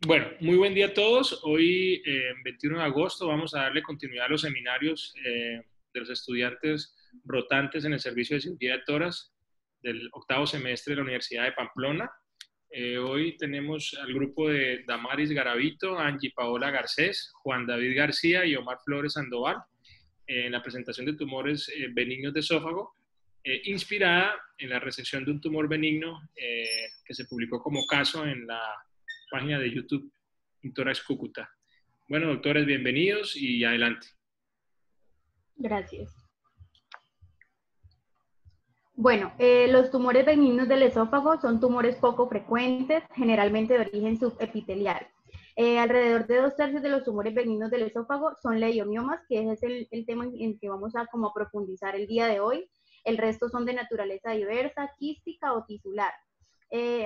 Bueno, muy buen día a todos. Hoy, 21 de agosto, vamos a darle continuidad a los seminarios de los estudiantes rotantes en el servicio de cirugía de toras del octavo semestre de la Universidad de Pamplona. Hoy tenemos al grupo de Damaris Garavito, Angie Paola Garcés, Juan David García y Omar Flores Sandoval en la presentación de tumores benignos de esófago, inspirada en la resección de un tumor benigno que se publicó como caso en la página de YouTube Tórax Cúcuta. Bueno, doctores, bienvenidos y adelante. Gracias. Bueno, los tumores benignos del esófago son tumores poco frecuentes, generalmente de origen subepitelial. Alrededor de 2/3 de los tumores benignos del esófago son leiomiomas, que es el tema en que vamos a profundizar el día de hoy. El resto son de naturaleza diversa, quística o tisular.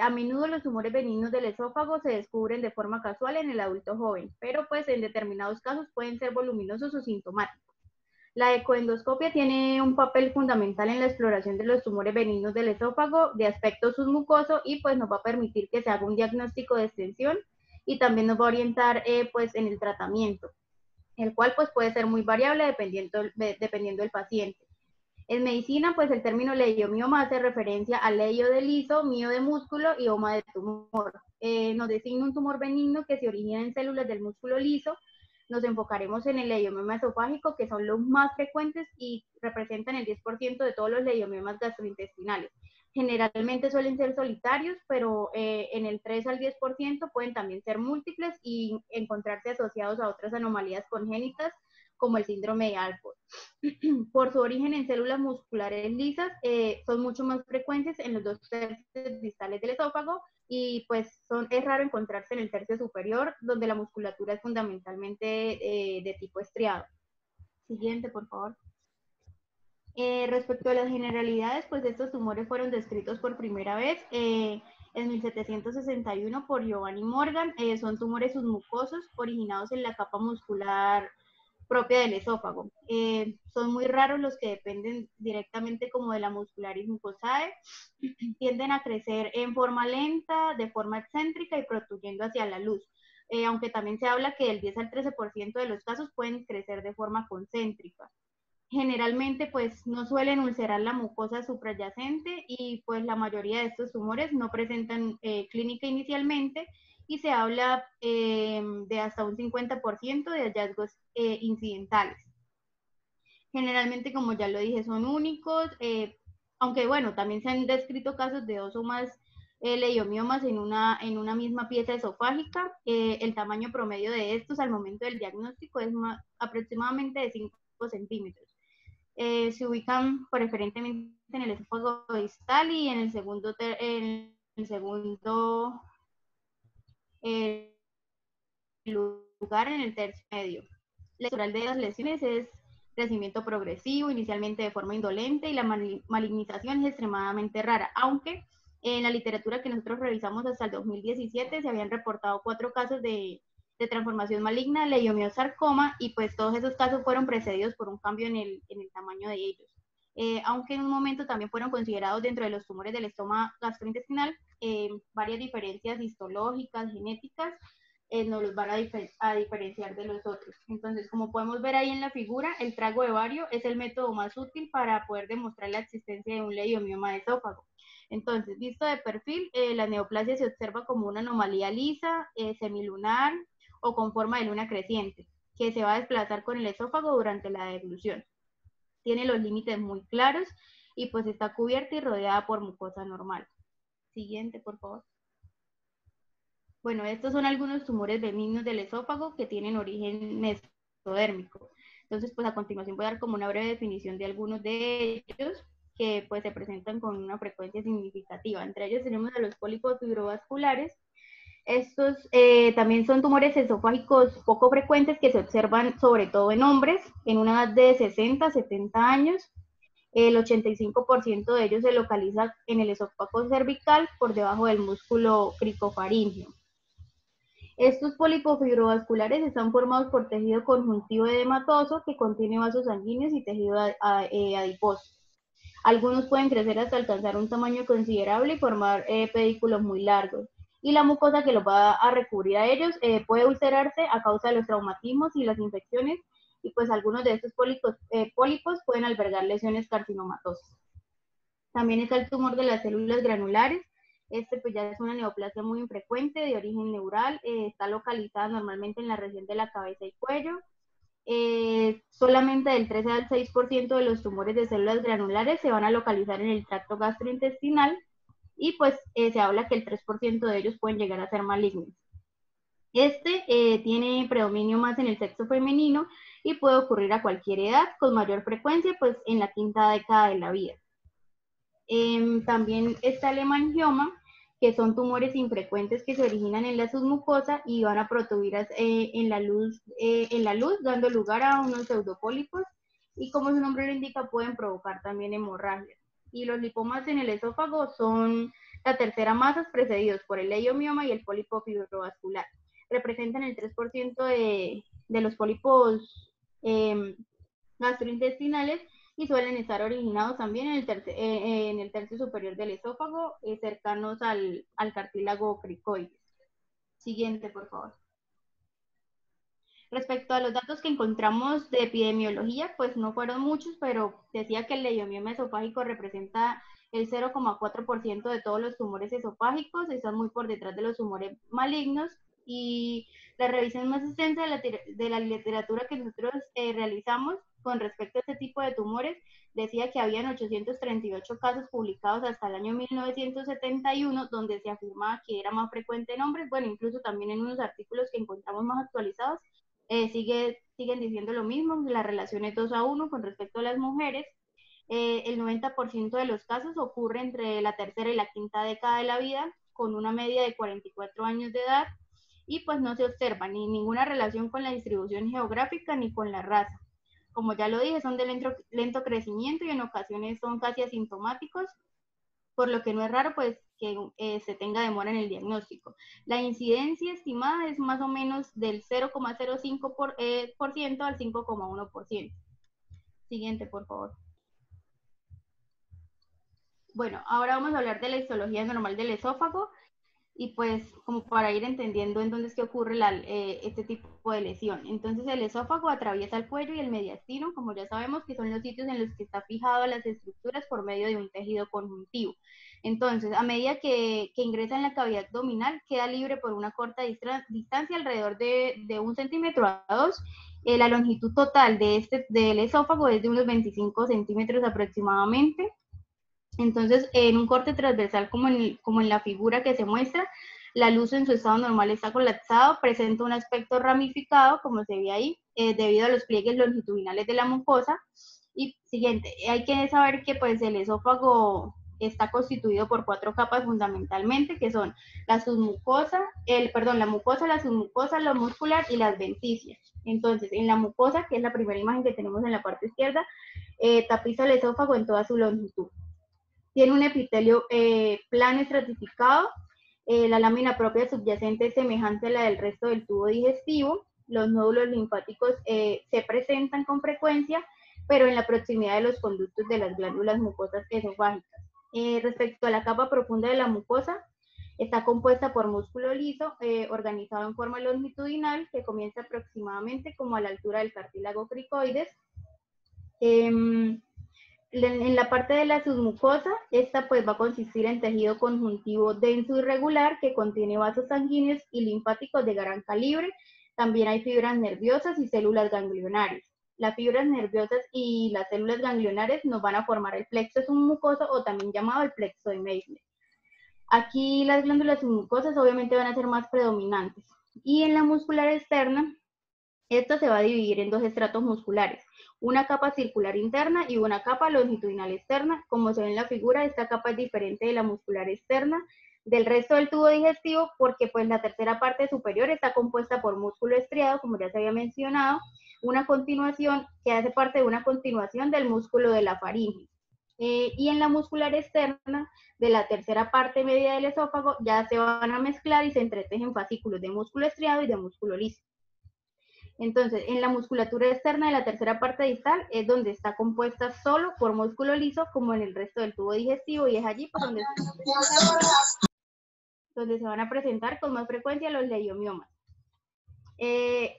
A menudo los tumores benignos del esófago se descubren de forma casual en el adulto joven, pero pues en determinados casos pueden ser voluminosos o sintomáticos. La ecoendoscopia tiene un papel fundamental en la exploración de los tumores benignos del esófago de aspecto submucoso y pues nos va a permitir que se haga un diagnóstico de extensión y también nos va a orientar pues en el tratamiento, el cual pues puede ser muy variable dependiendo del paciente. En medicina, pues el término leiomioma hace referencia al leio de liso, mio de músculo y oma de tumor. Nos designa un tumor benigno que se origina en células del músculo liso. Nos enfocaremos en el leiomioma esofágico, que son los más frecuentes y representan el 10% de todos los leiomiomas gastrointestinales. Generalmente suelen ser solitarios, pero en el 3 al 10% pueden también ser múltiples y encontrarse asociados a otras anomalías congénitas como el síndrome de Alport. Por su origen en células musculares lisas, son mucho más frecuentes en los 2/3 distales del esófago y pues es raro encontrarse en el tercio superior, donde la musculatura es fundamentalmente de tipo estriado. Siguiente, por favor. Respecto a las generalidades, pues estos tumores fueron descritos por primera vez en 1761 por Giovanni Morgan. Son tumores submucosos originados en la capa muscular propia del esófago. Son muy raros los que dependen directamente como de la muscularis mucosae. Tienden a crecer en forma lenta, de forma excéntrica y protuyendo hacia la luz. Aunque también se habla que del 10 al 13% de los casos pueden crecer de forma concéntrica. Generalmente pues no suelen ulcerar la mucosa suprayacente y pues la mayoría de estos tumores no presentan clínica inicialmente y se habla de hasta un 50% de hallazgos incidentales. Generalmente, como ya lo dije, son únicos, aunque bueno, también se han descrito casos de 2 o más leiomiomas en una misma pieza esofágica. El tamaño promedio de estos al momento del diagnóstico es aproximadamente de 5 centímetros. Se ubican preferentemente en el esófago distal y en el segundo lugar en el tercio medio. La historial de las lesiones es crecimiento progresivo, inicialmente de forma indolente, y la malignización es extremadamente rara, aunque en la literatura que nosotros revisamos hasta el 2017 se habían reportado 4 casos de transformación maligna, leiomiosarcoma, y pues todos esos casos fueron precedidos por un cambio en el tamaño de ellos. Aunque en un momento también fueron considerados dentro de los tumores del estómago gastrointestinal, varias diferencias histológicas, genéticas, nos los van a diferenciar de los otros. Entonces, como podemos ver ahí en la figura, el trago de bario es el método más útil para poder demostrar la existencia de un leiomioma de esófago. Entonces, visto de perfil, la neoplasia se observa como una anomalía lisa, semilunar o con forma de luna creciente, que se va a desplazar con el esófago durante la deglución. Tiene los límites muy claros y pues está cubierta y rodeada por mucosa normal. Siguiente, por favor. Bueno, estos son algunos tumores benignos del esófago que tienen origen mesodérmico. Entonces, pues a continuación voy a dar como una breve definición de algunos de ellos que pues se presentan con una frecuencia significativa. Entre ellos tenemos a los pólipos fibrovasculares. Estos también son tumores esofágicos poco frecuentes que se observan sobre todo en hombres en una edad de 60 a 70 años. El 85% de ellos se localiza en el esófago cervical por debajo del músculo cricofaríngeo. Estos pólipos fibrovasculares están formados por tejido conjuntivo edematoso que contiene vasos sanguíneos y tejido adiposo. Algunos pueden crecer hasta alcanzar un tamaño considerable y formar pedículos muy largos. y la mucosa que los va a recubrir a ellos puede ulcerarse a causa de los traumatismos y las infecciones, y pues algunos de estos pólipos pueden albergar lesiones carcinomatosas. También está el tumor de las células granulares. Este pues ya es una neoplasia muy infrecuente de origen neural, está localizada normalmente en la región de la cabeza y cuello. Solamente del 13 al 6% de los tumores de células granulares se van a localizar en el tracto gastrointestinal, y pues se habla que el 3% de ellos pueden llegar a ser malignos. Tiene predominio más en el sexo femenino y puede ocurrir a cualquier edad, con mayor frecuencia pues en la quinta década de la vida. También está el hemangioma, que son tumores infrecuentes que se originan en la submucosa y van a protuberas en la luz, dando lugar a unos pseudopólipos, y como su nombre lo indica, pueden provocar también hemorragias. Y los lipomas en el esófago son la tercera masa, precedidos por el leiomioma y el pólipo fibrovascular. Representan el 3% de los pólipos gastrointestinales, y suelen estar originados también en el tercio superior del esófago, cercanos al cartílago cricoides. Siguiente, por favor. Respecto a los datos que encontramos de epidemiología, pues no fueron muchos, pero decía que el leiomioma esofágico representa el 0,4% de todos los tumores esofágicos, están muy por detrás de los tumores malignos, y la revisión más extensa de la literatura que nosotros realizamos con respecto a este tipo de tumores decía que habían 838 casos publicados hasta el año 1971, donde se afirmaba que era más frecuente en hombres. Bueno, incluso también en unos artículos que encontramos más actualizados, siguen diciendo lo mismo, la relación es 2:1 con respecto a las mujeres. El 90% de los casos ocurre entre la tercera y la quinta década de la vida, con una media de 44 años de edad, y pues no se observa ni ninguna relación con la distribución geográfica ni con la raza. Como ya lo dije, son de lento crecimiento y en ocasiones son casi asintomáticos, por lo que no es raro pues que se tenga demora en el diagnóstico. La incidencia estimada es más o menos del 0,05% al 5,1%. Siguiente, por favor. Bueno, ahora vamos a hablar de la histología normal del esófago, y pues como para ir entendiendo en dónde es que ocurre este tipo de lesión. Entonces el esófago atraviesa el cuello y el mediastino, como ya sabemos, que son los sitios en los que está fijado las estructuras por medio de un tejido conjuntivo. Entonces, a medida que ingresa en la cavidad abdominal, queda libre por una corta distancia, alrededor de 1 centímetro a 2. La longitud total del esófago es de unos 25 centímetros aproximadamente. Entonces, en un corte transversal como en la figura que se muestra, la luz en su estado normal está colapsado, presenta un aspecto ramificado, como se ve ahí, debido a los pliegues longitudinales de la mucosa. Y siguiente, hay que saber que pues el esófago está constituido por 4 capas fundamentalmente, que son la submucosa, la mucosa, la submucosa, lo muscular y las venticias. Entonces, en la mucosa, que es la primera imagen que tenemos en la parte izquierda, tapiza el esófago en toda su longitud. Tiene un epitelio plano estratificado, la lámina propia subyacente es semejante a la del resto del tubo digestivo, los nódulos linfáticos se presentan con frecuencia, pero en la proximidad de los conductos de las glándulas mucosas esofágicas. Respecto a la capa profunda de la mucosa, está compuesta por músculo liso, organizado en forma longitudinal, que comienza aproximadamente como a la altura del cartílago cricoides. En la parte de la submucosa, esta pues va a consistir en tejido conjuntivo denso y regular que contiene vasos sanguíneos y linfáticos de gran calibre. También hay fibras nerviosas y células ganglionares. Las fibras nerviosas y las células ganglionares nos van a formar el plexo submucoso, o también llamado el plexo de Meissner. Aquí las glándulas submucosas obviamente van a ser más predominantes. Y en la muscular externa, esto se va a dividir en 2 estratos musculares, una capa circular interna y una capa longitudinal externa. Como se ve en la figura, esta capa es diferente de la muscular externa del resto del tubo digestivo, porque pues la tercera parte superior está compuesta por músculo estriado, como ya se había mencionado, una continuación que hace parte de una continuación del músculo de la faringe. Y en la muscular externa de la tercera parte media del esófago ya se van a mezclar y se entretejen fascículos de músculo estriado y de músculo liso. Entonces, en la musculatura externa de la tercera parte distal es donde está compuesta solo por músculo liso, como en el resto del tubo digestivo, y es allí por donde donde se van a presentar con más frecuencia los leiomiomas. Eh,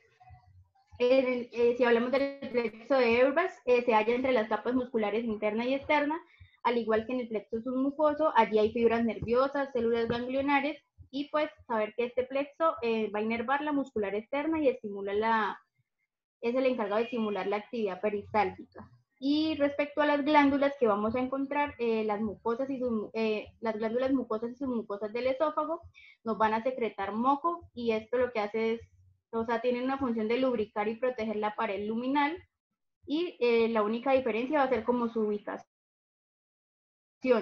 si hablamos del plexo de Eurbach, se halla entre las capas musculares interna y externa, al igual que en el plexo submucoso. Allí hay fibras nerviosas, células ganglionares, y pues saber que este plexo va a inervar la muscular externa y es el encargado de estimular la actividad peristáltica. Y respecto a las glándulas que vamos a encontrar, las glándulas mucosas y submucosas del esófago nos van a secretar moco, y esto lo que hace es, o sea, tienen una función de lubricar y proteger la pared luminal, y la única diferencia va a ser como su ubicación,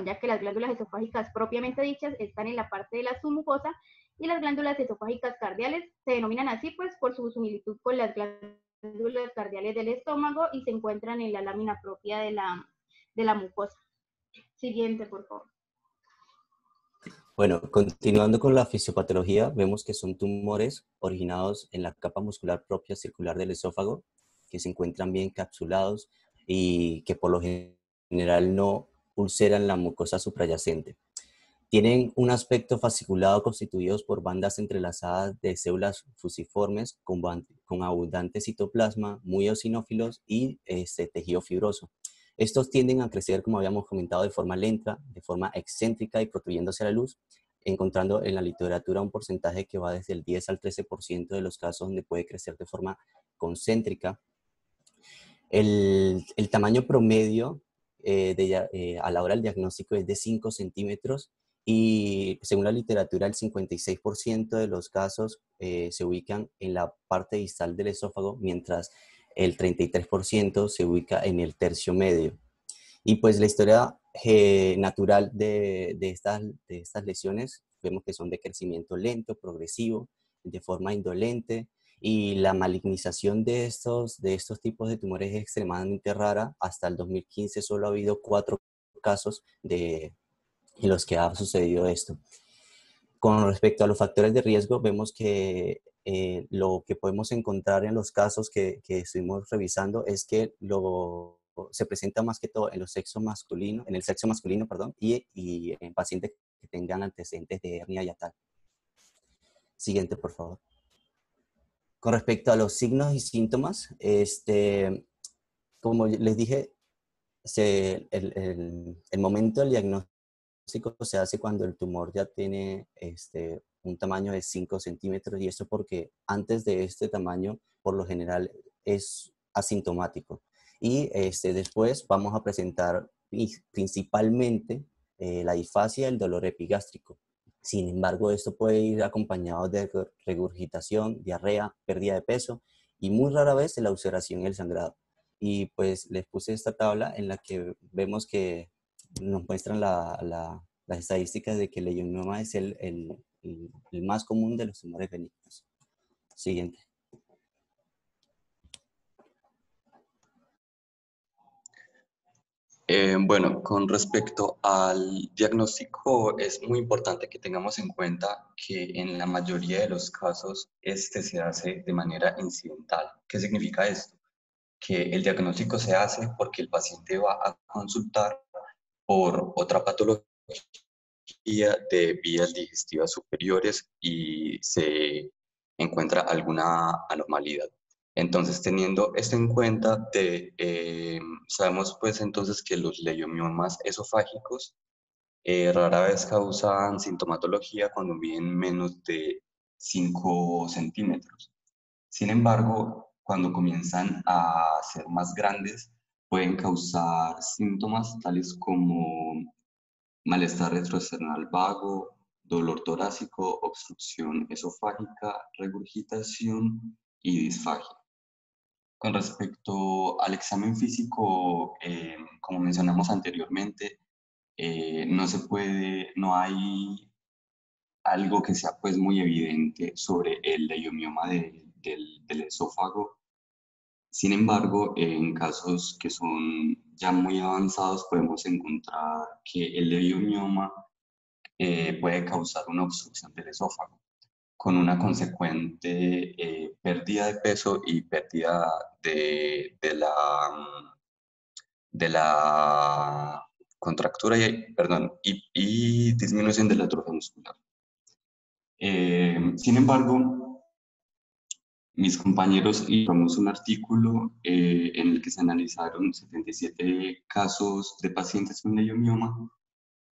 ya que las glándulas esofágicas propiamente dichas están en la parte de la submucosa, y las glándulas esofágicas cardiales se denominan así pues por su similitud con las glándulas cardiales del estómago, y se encuentran en la lámina propia de la mucosa. Siguiente, por favor. Bueno, continuando con la fisiopatología, vemos que son tumores originados en la capa muscular propia circular del esófago, que se encuentran bien capsulados y que por lo general no ulceran la mucosa suprayacente. Tienen un aspecto fasciculado constituidos por bandas entrelazadas de células fusiformes con abundante citoplasma, muy eosinófilos y tejido fibroso. Estos tienden a crecer, como habíamos comentado, de forma lenta, de forma excéntrica y protuyéndose a la luz, encontrando en la literatura un porcentaje que va desde el 10 al 13% de los casos donde puede crecer de forma concéntrica. El tamaño promedio a la hora del diagnóstico es de 5 centímetros y según la literatura el 56% de los casos se ubican en la parte distal del esófago, mientras el 33% se ubica en el tercio medio. Y pues la historia natural de estas lesiones vemos que son de crecimiento lento, progresivo, de forma indolente, y la malignización de estos tipos de tumores es extremadamente rara. Hasta el 2015 solo ha habido 4 casos en los que ha sucedido esto. Con respecto a los factores de riesgo, vemos que lo que podemos encontrar en los casos que estuvimos revisando es que se presenta más que todo en el sexo masculino, perdón, y en pacientes que tengan antecedentes de hernia hiatal. Siguiente, por favor. Con respecto a los signos y síntomas, como les dije, el momento del diagnóstico se hace cuando el tumor ya tiene un tamaño de 5 centímetros, y eso porque antes de este tamaño, por lo general, es asintomático. Y después vamos a presentar principalmente la disfasia y el dolor epigástrico. Sin embargo, esto puede ir acompañado de regurgitación, diarrea, pérdida de peso y muy rara vez la ulceración y el sangrado. Y pues les puse esta tabla en la que vemos que nos muestran las estadísticas de que el leiomyoma es el más común de los tumores benignos. Siguiente. Bueno, con respecto al diagnóstico, es muy importante que tengamos en cuenta que en la mayoría de los casos este se hace de manera incidental. ¿Qué significa esto? Que el diagnóstico se hace porque el paciente va a consultar por otra patología de vías digestivas superiores y se encuentra alguna anormalidad. Entonces, teniendo esto en cuenta, sabemos pues entonces que los leiomiomas esofágicos rara vez causan sintomatología cuando miden menos de 5 centímetros. Sin embargo, cuando comienzan a ser más grandes, pueden causar síntomas tales como malestar retroesternal vago, dolor torácico, obstrucción esofágica, regurgitación y disfagia. Con respecto al examen físico, como mencionamos anteriormente, no hay algo que sea pues muy evidente sobre el leiomioma del esófago. Sin embargo, en casos que son ya muy avanzados, podemos encontrar que el leiomioma puede causar una obstrucción del esófago, con una consecuente pérdida de peso y pérdida de la contractura y disminución de la atrofia muscular. Sin embargo, mis compañeros hicimos un artículo en el que se analizaron 77 casos de pacientes con leiomioma.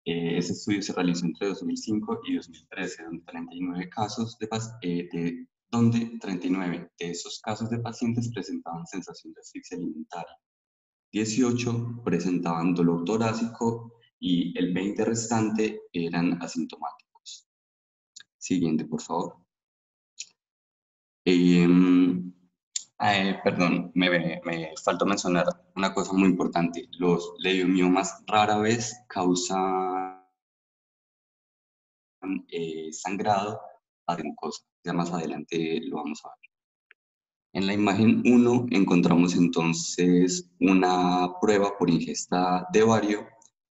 Ese estudio se realizó entre 2005 y 2013, donde 39 casos donde 39 de esos casos de pacientes presentaban sensación de asfixia alimentaria, 18 presentaban dolor torácico y el 20 restante eran asintomáticos. Siguiente, por favor. Perdón, me faltó mencionar una cosa muy importante. Los leiomiomas rara vez causan sangrado a la mucosa. Ya más adelante lo vamos a ver. En la imagen 1 encontramos entonces una prueba por ingesta de bario.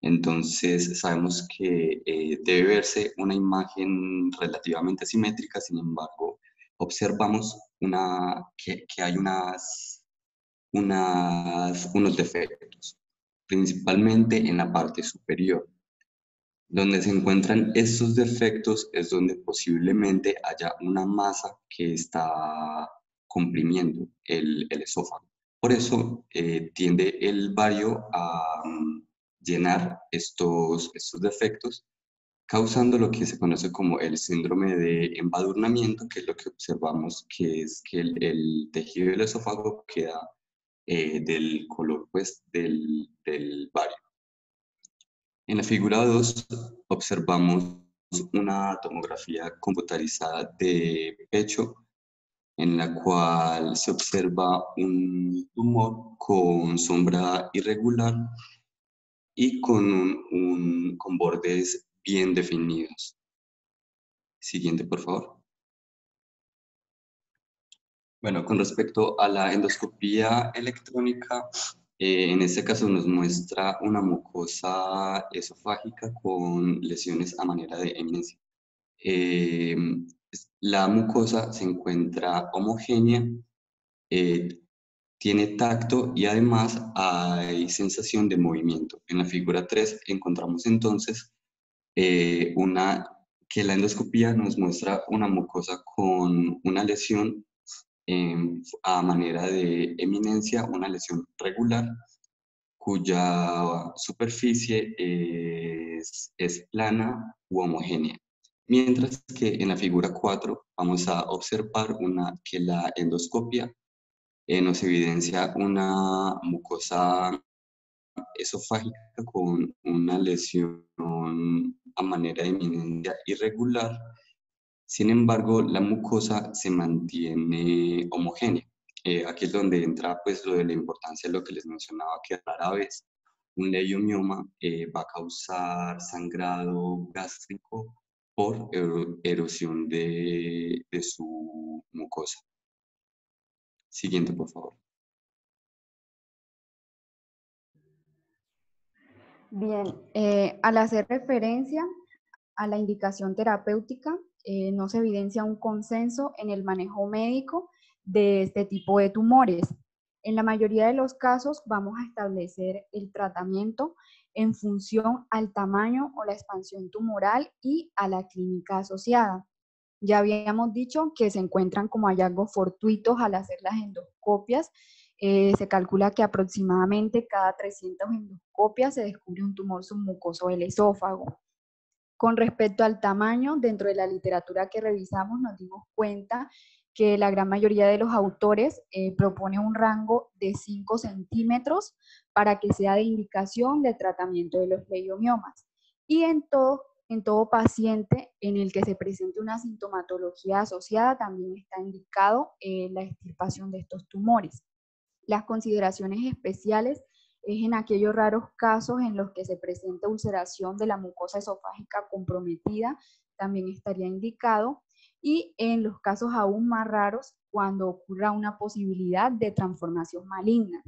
Entonces sabemos que debe verse una imagen relativamente simétrica, sin embargo, observamos que hay unos defectos, principalmente en la parte superior. Donde se encuentran estos defectos es donde posiblemente haya una masa que está comprimiendo el esófago. Por eso tiende el bario a llenar estos defectos, causando lo que se conoce como el síndrome de embadurnamiento, que es lo que observamos, que es que el tejido del esófago queda del color pues, del bario. En la figura 2 observamos una tomografía computarizada de pecho en la cual se observa un tumor con sombra irregular y con bordes bien definidos. Siguiente, por favor. Bueno, con respecto a la endoscopía electrónica, en este caso nos muestra una mucosa esofágica con lesiones a manera de eminencia. La mucosa se encuentra homogénea, tiene tacto y además hay sensación de movimiento. En la figura 3 encontramos entonces que la endoscopía nos muestra una mucosa con una lesión a manera de eminencia, una lesión regular, cuya superficie es plana u homogénea. Mientras que en la figura 4 vamos a observar que la endoscopia nos evidencia una mucosa esofágica con una lesión a manera de eminencia irregular. Sin embargo, la mucosa se mantiene homogénea. Aquí es donde entra pues lo de la importancia de lo que les mencionaba, que rara vez un leiomioma va a causar sangrado gástrico por erosión de su mucosa. Siguiente, por favor. Bien, al hacer referencia a la indicación terapéutica, no se evidencia un consenso en el manejo médico de este tipo de tumores. En la mayoría de los casos vamos a establecer el tratamiento en función al tamaño o la expansión tumoral y a la clínica asociada. Ya habíamos dicho que se encuentran como hallazgos fortuitos al hacer las endoscopias. Se calcula que aproximadamente cada 300 endoscopias se descubre un tumor submucoso del esófago. Con respecto al tamaño, dentro de la literatura que revisamos nos dimos cuenta que la gran mayoría de los autores propone un rango de 5 centímetros para que sea de indicación de tratamiento de los leiomiomas. Y en todo paciente en el que se presente una sintomatología asociada también está indicado la extirpación de estos tumores. Las consideraciones especiales es en aquellos raros casos en los que se presenta ulceración de la mucosa esofágica comprometida, también estaría indicado, y en los casos aún más raros cuando ocurra una posibilidad de transformación maligna.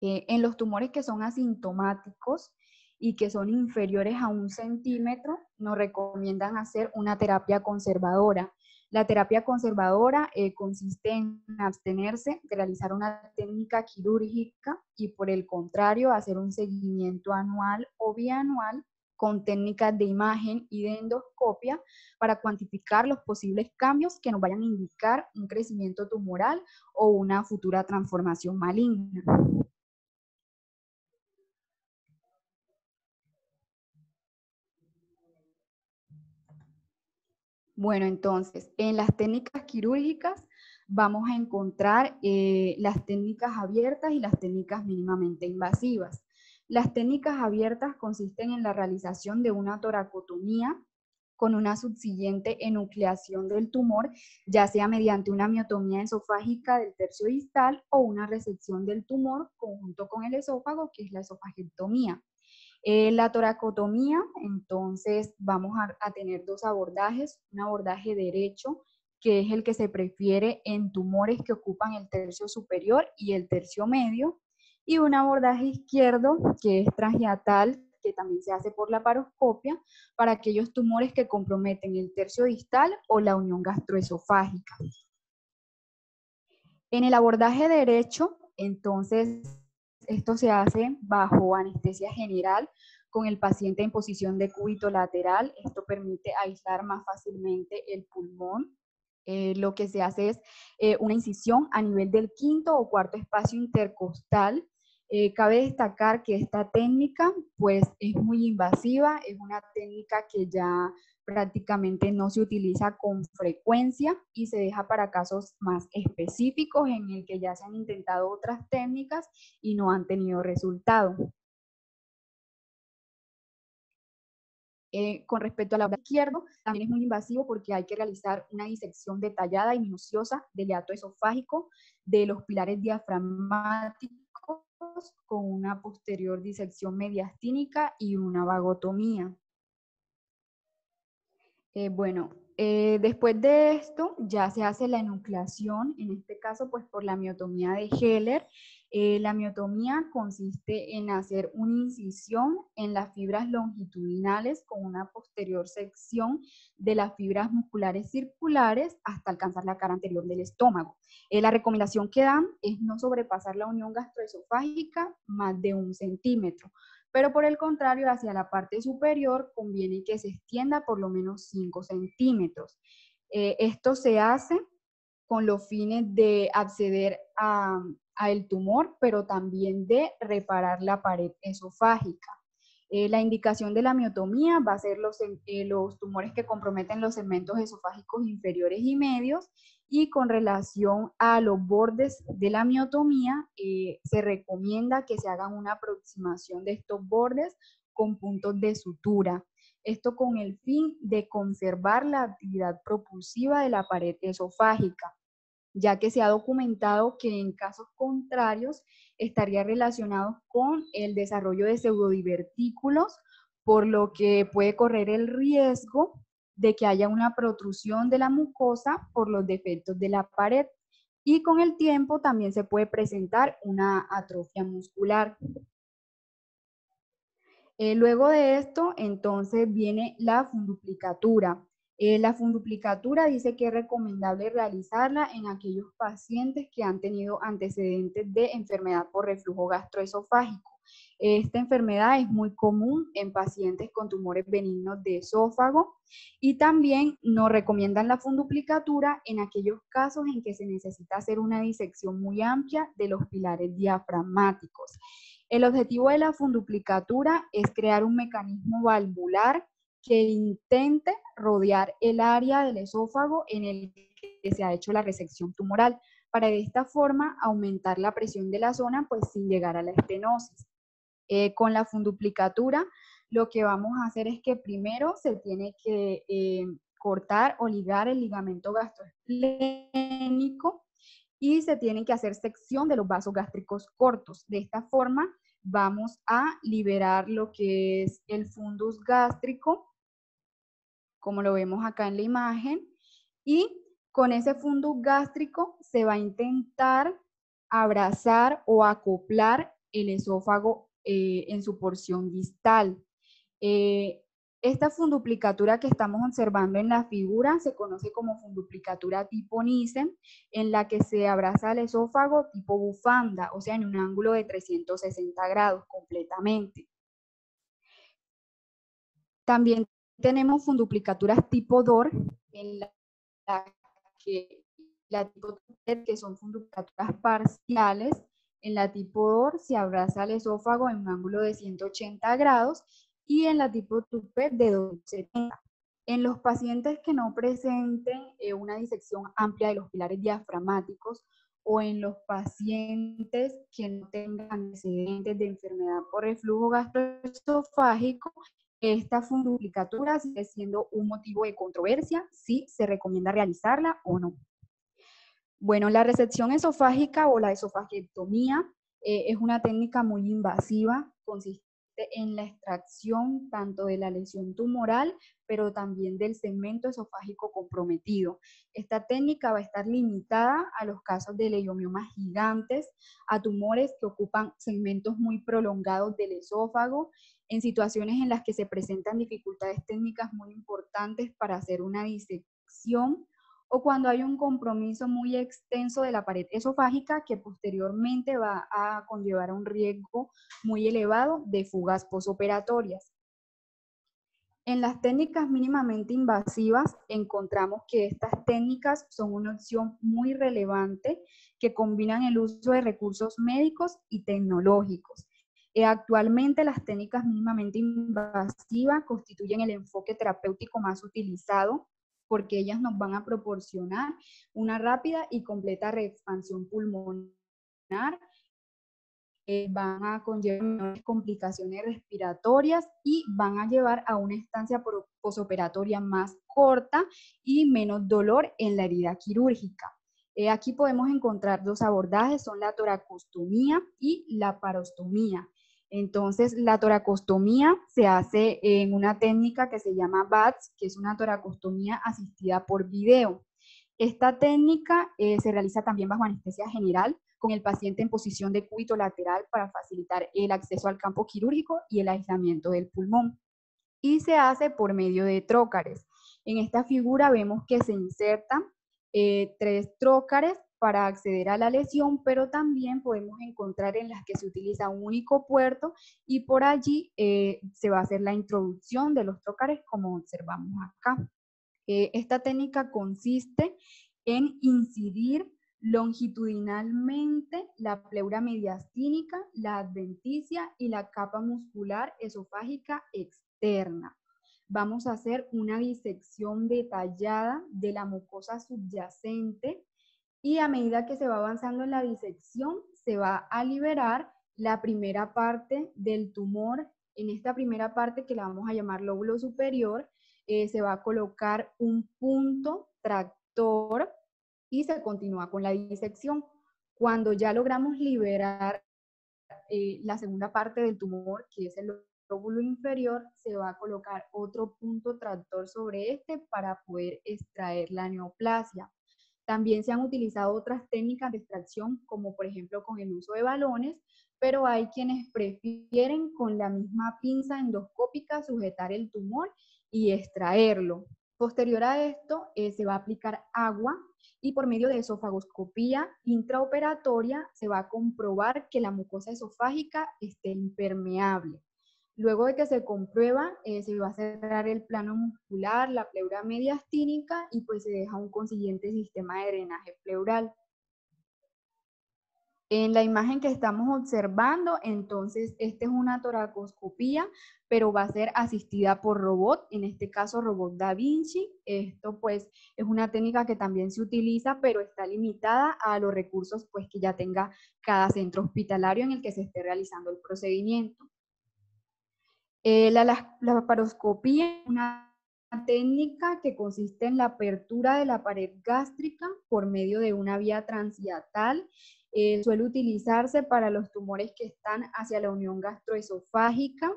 En los tumores que son asintomáticos y que son inferiores a 1 centímetro, nos recomiendan hacer una terapia conservadora. La terapia conservadora consiste en abstenerse de realizar una técnica quirúrgica y por el contrario hacer un seguimiento anual o bianual con técnicas de imagen y de endoscopia para cuantificar los posibles cambios que nos vayan a indicar un crecimiento tumoral o una futura transformación maligna. Bueno, entonces, en las técnicas quirúrgicas vamos a encontrar las técnicas abiertas y las técnicas mínimamente invasivas. Las técnicas abiertas consisten en la realización de una toracotomía con una subsiguiente enucleación del tumor, ya sea mediante una miotomía esofágica del tercio distal o una resección del tumor conjunto con el esófago, que es la esofagectomía. La toracotomía, entonces vamos a tener dos abordajes, un abordaje derecho, que es el que se prefiere en tumores que ocupan el tercio superior y el tercio medio, y un abordaje izquierdo, que es transhiatal, que también se hace por laparoscopia, para aquellos tumores que comprometen el tercio distal o la unión gastroesofágica. En el abordaje derecho, entonces, esto se hace bajo anestesia general con el paciente en posición de cúbito lateral. Esto permite aislar más fácilmente el pulmón. Lo que se hace es una incisión a nivel del quinto o cuarto espacio intercostal. Cabe destacar que esta técnica pues es muy invasiva, es una técnica que ya prácticamente no se utiliza con frecuencia y se deja para casos más específicos en el que ya se han intentado otras técnicas y no han tenido resultado. Con respecto al lado izquierdo, también es muy invasivo porque hay que realizar una disección detallada y minuciosa del hiato esofágico, de los pilares diafragmáticos, con una posterior disección mediastínica y una vagotomía. Después de esto ya se hace la enucleación, en este caso pues por la miotomía de Heller. La miotomía consiste en hacer una incisión en las fibras longitudinales con una posterior sección de las fibras musculares circulares hasta alcanzar la cara anterior del estómago. La recomendación que dan es no sobrepasar la unión gastroesofágica más de 1 centímetro. Pero por el contrario, hacia la parte superior conviene que se extienda por lo menos 5 centímetros. Esto se hace con los fines de acceder a el tumor, pero también de reparar la pared esofágica. La indicación de la miotomía va a ser los tumores que comprometen los segmentos esofágicos inferiores y medios, y con relación a los bordes de la miotomía, se recomienda que se hagan una aproximación de estos bordes con puntos de sutura. Esto con el fin de conservar la actividad propulsiva de la pared esofágica, ya que se ha documentado que en casos contrarios estaría relacionado con el desarrollo de pseudodivertículos, por lo que puede correr el riesgo de que haya una protrusión de la mucosa por los defectos de la pared, y con el tiempo también se puede presentar una atrofia muscular. Luego de esto, entonces viene la funduplicatura. La funduplicatura dice que es recomendable realizarla en aquellos pacientes que han tenido antecedentes de enfermedad por reflujo gastroesofágico. Esta enfermedad es muy común en pacientes con tumores benignos de esófago, y también nos recomiendan la funduplicatura en aquellos casos en que se necesita hacer una disección muy amplia de los pilares diafragmáticos. El objetivo de la funduplicatura es crear un mecanismo valvular que intente rodear el área del esófago en el que se ha hecho la resección tumoral, para de esta forma aumentar la presión de la zona, pues sin llegar a la estenosis. Con la funduplicatura, lo que vamos a hacer es que primero se tiene que cortar o ligar el ligamento gastroesplénico, y se tiene que hacer sección de los vasos gástricos cortos. De esta forma vamos a liberar lo que es el fundus gástrico, como lo vemos acá en la imagen, y con ese fundus gástrico se va a intentar abrazar o acoplar el esófago en su porción distal. Esta funduplicatura que estamos observando en la figura se conoce como funduplicatura tipo Nissen, en la que se abraza el esófago tipo bufanda, o sea, en un ángulo de 360 grados completamente. También tenemos funduplicaturas tipo DOR, en la que la tipo TUPET, que son funduplicaturas parciales. En la tipo DOR se abraza el esófago en un ángulo de 180 grados y en la tipo TUPET de 270. En los pacientes que no presenten una disección amplia de los pilares diafragmáticos o en los pacientes que no tengan antecedentes de enfermedad por reflujo gastroesofágico, esta funduplicatura sigue siendo un motivo de controversia si se recomienda realizarla o no. Bueno, la resección esofágica o la esofagiectomía es una técnica muy invasiva, consiste en la extracción tanto de la lesión tumoral, pero también del segmento esofágico comprometido. Esta técnica va a estar limitada a los casos de leiomiomas gigantes, a tumores que ocupan segmentos muy prolongados del esófago, en situaciones en las que se presentan dificultades técnicas muy importantes para hacer una disección, o cuando hay un compromiso muy extenso de la pared esofágica que posteriormente va a conllevar a un riesgo muy elevado de fugas posoperatorias. En las técnicas mínimamente invasivas encontramos que estas técnicas son una opción muy relevante que combinan el uso de recursos médicos y tecnológicos. Actualmente las técnicas mínimamente invasivas constituyen el enfoque terapéutico más utilizado porque ellas nos van a proporcionar una rápida y completa reexpansión pulmonar, van a conllevar menores complicaciones respiratorias y van a llevar a una estancia posoperatoria más corta y menos dolor en la herida quirúrgica. Aquí podemos encontrar dos abordajes, son la toracostomía y la parostomía. Entonces, la toracostomía se hace en una técnica que se llama BATS, que es una toracostomía asistida por video. Esta técnica se realiza también bajo anestesia general, con el paciente en posición de cúbito lateral para facilitar el acceso al campo quirúrgico y el aislamiento del pulmón. Y se hace por medio de trócares. En esta figura vemos que se insertan 3 trócares para acceder a la lesión, pero también podemos encontrar en las que se utiliza un único puerto y por allí se va a hacer la introducción de los trócares como observamos acá. Esta técnica consiste en incidir longitudinalmente la pleura mediastínica, la adventicia y la capa muscular esofágica externa. Vamos a hacer una disección detallada de la mucosa subyacente y a medida que se va avanzando en la disección, se va a liberar la primera parte del tumor. En esta primera parte, que la vamos a llamar lóbulo superior, se va a colocar un punto tractor y se continúa con la disección. Cuando ya logramos liberar la segunda parte del tumor, que es el lóbulo inferior, se va a colocar otro punto tractor sobre este para poder extraer la neoplasia. También se han utilizado otras técnicas de extracción, como por ejemplo con el uso de balones, pero hay quienes prefieren con la misma pinza endoscópica sujetar el tumor y extraerlo. Posterior a esto, se va a aplicar agua y por medio de esofagoscopía intraoperatoria se va a comprobar que la mucosa esofágica esté impermeable. Luego de que se comprueba, se va a cerrar el plano muscular, la pleura mediastínica y pues se deja un consiguiente sistema de drenaje pleural. En la imagen que estamos observando, entonces, esta es una toracoscopía, pero va a ser asistida por robot, en este caso robot Da Vinci. Esto pues es una técnica que también se utiliza, pero está limitada a los recursos pues que ya tenga cada centro hospitalario en el que se esté realizando el procedimiento. La laparoscopía es una técnica que consiste en la apertura de la pared gástrica por medio de una vía transhiatal. Suele utilizarse para los tumores que están hacia la unión gastroesofágica.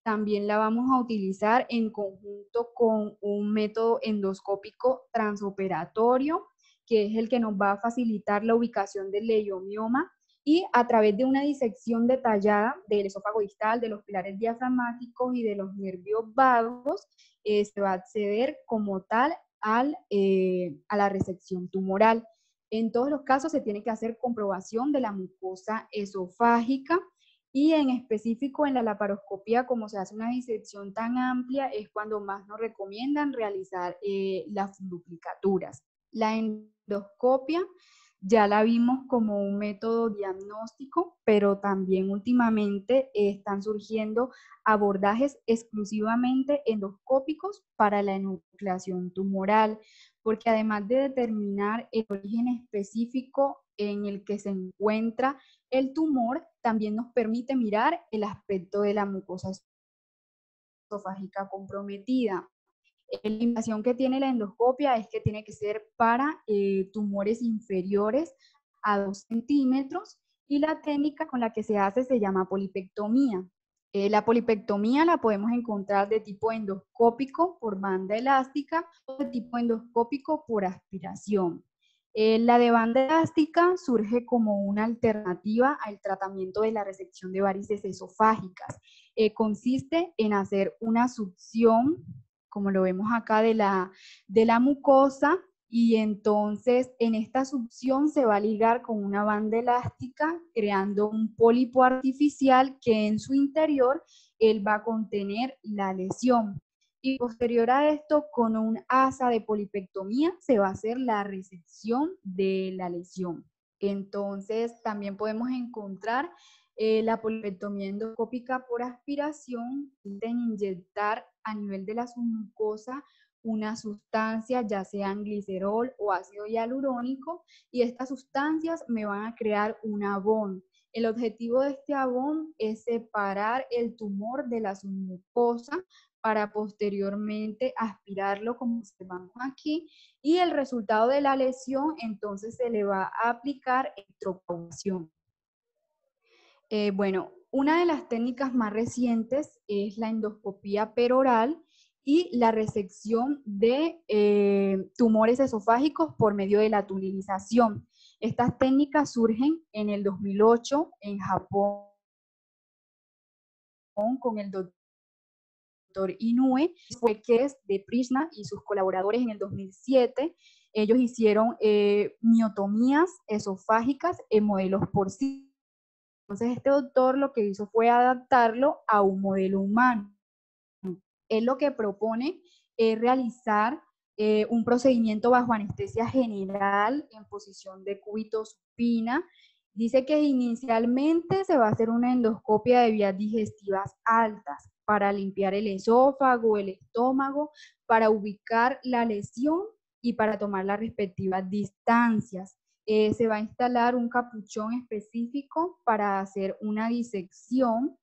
También la vamos a utilizar en conjunto con un método endoscópico transoperatorio, que es el que nos va a facilitar la ubicación del leiomioma, y a través de una disección detallada del esófago distal, de los pilares diafragmáticos y de los nervios vagos, se va a acceder como tal a la resección tumoral. En todos los casos se tiene que hacer comprobación de la mucosa esofágica Y en específico en la laparoscopía, como se hace una disección tan amplia, es cuando más nos recomiendan realizar las funduplicaturas. La endoscopia ya la vimos como un método diagnóstico, pero también últimamente están surgiendo abordajes exclusivamente endoscópicos para la enucleación tumoral, porque además de determinar el origen específico en el que se encuentra el tumor, también nos permite mirar el aspecto de la mucosa esofágica comprometida. La limitación que tiene la endoscopia es que tiene que ser para tumores inferiores a 2 centímetros y la técnica con la que se hace se llama polipectomía. La polipectomía la podemos encontrar de tipo endoscópico por banda elástica o de tipo endoscópico por aspiración. La de banda elástica surge como una alternativa al tratamiento de la resección de varices esofágicas. Consiste en hacer una succión, como lo vemos acá, de la mucosa, y entonces en esta succión se va a ligar con una banda elástica, creando un pólipo artificial que en su interior él va a contener la lesión. Y posterior a esto, con un asa de polipectomía, se va a hacer la resección de la lesión. Entonces, también podemos encontrar la polipectomía endoscópica por aspiración, en inyectar a nivel de la submucosa una sustancia, ya sean glicerol o ácido hialurónico, y estas sustancias me van a crear un abón. El objetivo de este abón es separar el tumor de la submucosa para posteriormente aspirarlo como observamos aquí, y el resultado de la lesión entonces se le va a aplicar electrocoagulación. Bueno, una de las técnicas más recientes es la endoscopía peroral y la resección de tumores esofágicos por medio de la tunelización. Estas técnicas surgen en el 2008 en Japón con el doctor Inoue, fue que es de Prishna y sus colaboradores en el 2007. Ellos hicieron miotomías esofágicas en modelos porcinos. Entonces este doctor lo que hizo fue adaptarlo a un modelo humano. Él lo que propone es realizar un procedimiento bajo anestesia general en posición de cúbito supina. Dice que inicialmente se va a hacer una endoscopia de vías digestivas altas para limpiar el esófago, el estómago, para ubicar la lesión y para tomar las respectivas distancias. Se va a instalar un capuchón específico para hacer una disección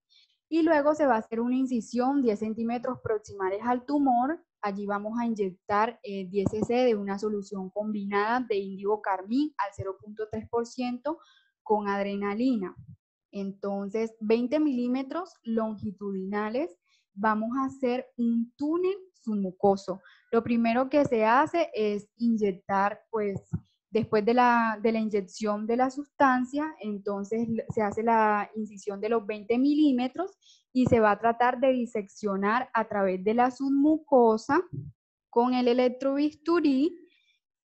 y luego se va a hacer una incisión 10 centímetros proximales al tumor. Allí vamos a inyectar 10 cc de una solución combinada de índigo carmín al 0.3% con adrenalina. Entonces, 20 milímetros longitudinales, vamos a hacer un túnel submucoso. Lo primero que se hace es inyectar, pues, después de la inyección de la sustancia, entonces se hace la incisión de los 20 milímetros y se va a tratar de diseccionar a través de la submucosa con el electrobisturí.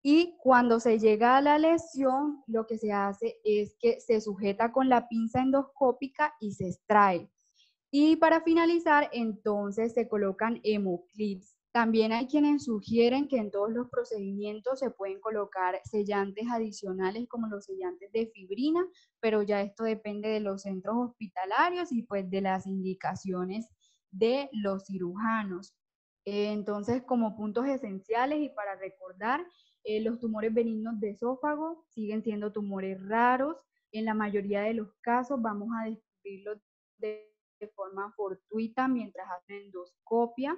Y cuando se llega a la lesión, lo que se hace es que se sujeta con la pinza endoscópica y se extrae. Y para finalizar, entonces se colocan hemoclips. También hay quienes sugieren que en todos los procedimientos se pueden colocar sellantes adicionales como los sellantes de fibrina, pero ya esto depende de los centros hospitalarios y pues de las indicaciones de los cirujanos. Entonces, como puntos esenciales y para recordar, los tumores benignos de esófago siguen siendo tumores raros. En la mayoría de los casos vamos a descubrirlos de forma fortuita mientras hacen endoscopia.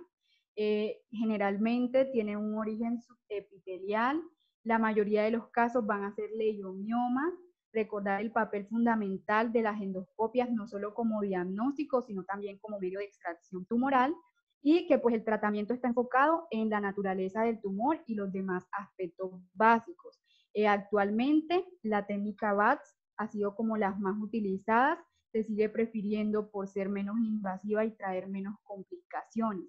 Generalmente tienen un origen subepitelial. La mayoría de los casos van a ser leiomiomas. Recordar el papel fundamental de las endoscopias, no solo como diagnóstico, sino también como medio de extracción tumoral, y que pues el tratamiento está enfocado en la naturaleza del tumor y los demás aspectos básicos. Actualmente la técnica BATS ha sido como las más utilizadas, se sigue prefiriendo por ser menos invasiva y traer menos complicaciones.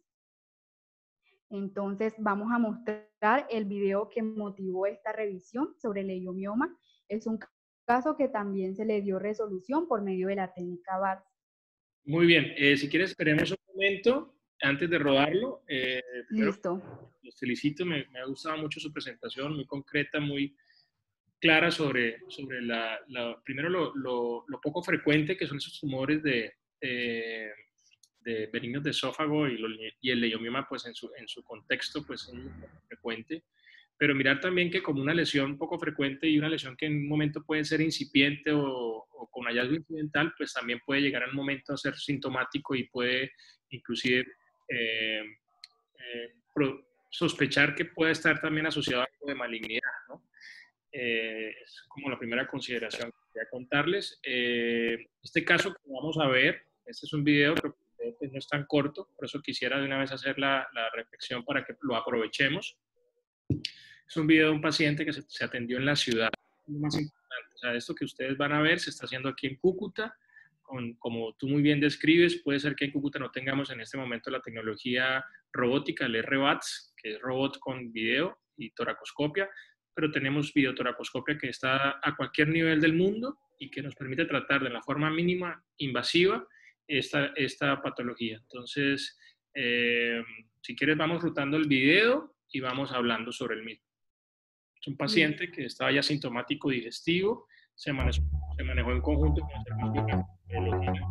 Entonces vamos a mostrar el video que motivó esta revisión sobre el leiomioma. Es un caso que también se le dio resolución por medio de la técnica BATS. Muy bien. Si quieres, esperemos un momento antes de rodarlo. Primero, Listo. los felicito. Me ha gustado mucho su presentación, muy concreta, muy clara sobre primero lo poco frecuente que son esos tumores de benignos de esófago y el leiomioma, pues en su contexto, pues es muy frecuente. Pero mirar también que como una lesión poco frecuente y una lesión que en un momento puede ser incipiente o con hallazgo incidental, pues también puede llegar en un momento a ser sintomático y puede inclusive eh, sospechar que puede estar también asociado a algo de malignidad, ¿no? Es como la primera consideración que quería contarles. Este caso que vamos a ver, este es un video, pero no es tan corto, por eso quisiera de una vez hacer la reflexión para que lo aprovechemos. Es un video de un paciente que se atendió en la ciudad. Lo más importante, o sea, esto que ustedes van a ver se está haciendo aquí en Cúcuta. Como tú muy bien describes, puede ser que en Cúcuta no tengamos en este momento la tecnología robótica, el RBATS, que es robot con video y toracoscopia, pero tenemos videotoracoscopia que está a cualquier nivel del mundo y que nos permite tratar de la forma mínima invasiva esta patología. Entonces, si quieres, vamos rotando el video y vamos hablando sobre el mismo. Es un paciente que estaba ya sintomático digestivo, se manejó en conjunto con el servicio de gastroenterología.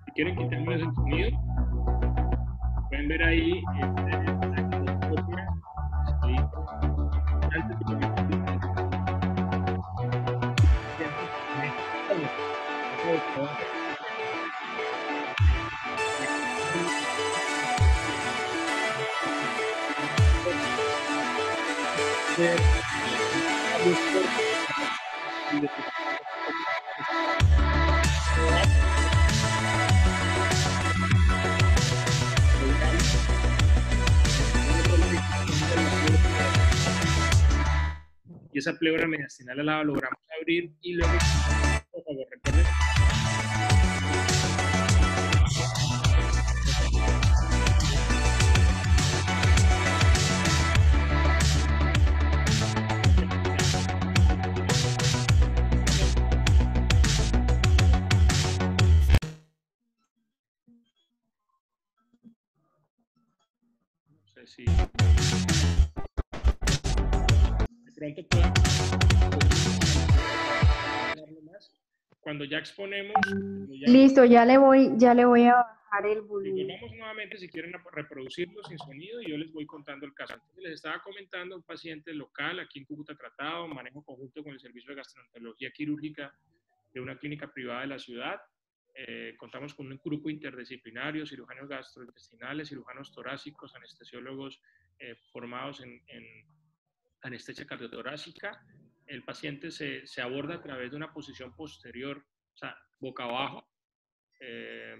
Si quieren quitarme el sonido, pueden ver ahí y esa pleura mediastinal la logramos abrir y luego, por favor, recuerden. No sé si de pronto pueda más. Cuando ya exponemos... Listo, ya le voy a bajar el volumen. Volvamos nuevamente si quieren reproducirlo sin sonido y yo les voy contando el caso. Entonces, les estaba comentando un paciente local aquí en Cúcuta tratado, manejo conjunto con el servicio de gastroenterología quirúrgica de una clínica privada de la ciudad. Contamos con un grupo interdisciplinario, cirujanos gastrointestinales, cirujanos torácicos, anestesiólogos formados en anestesia cardiotorácica. El paciente se aborda a través de una posición posterior, o sea, boca abajo.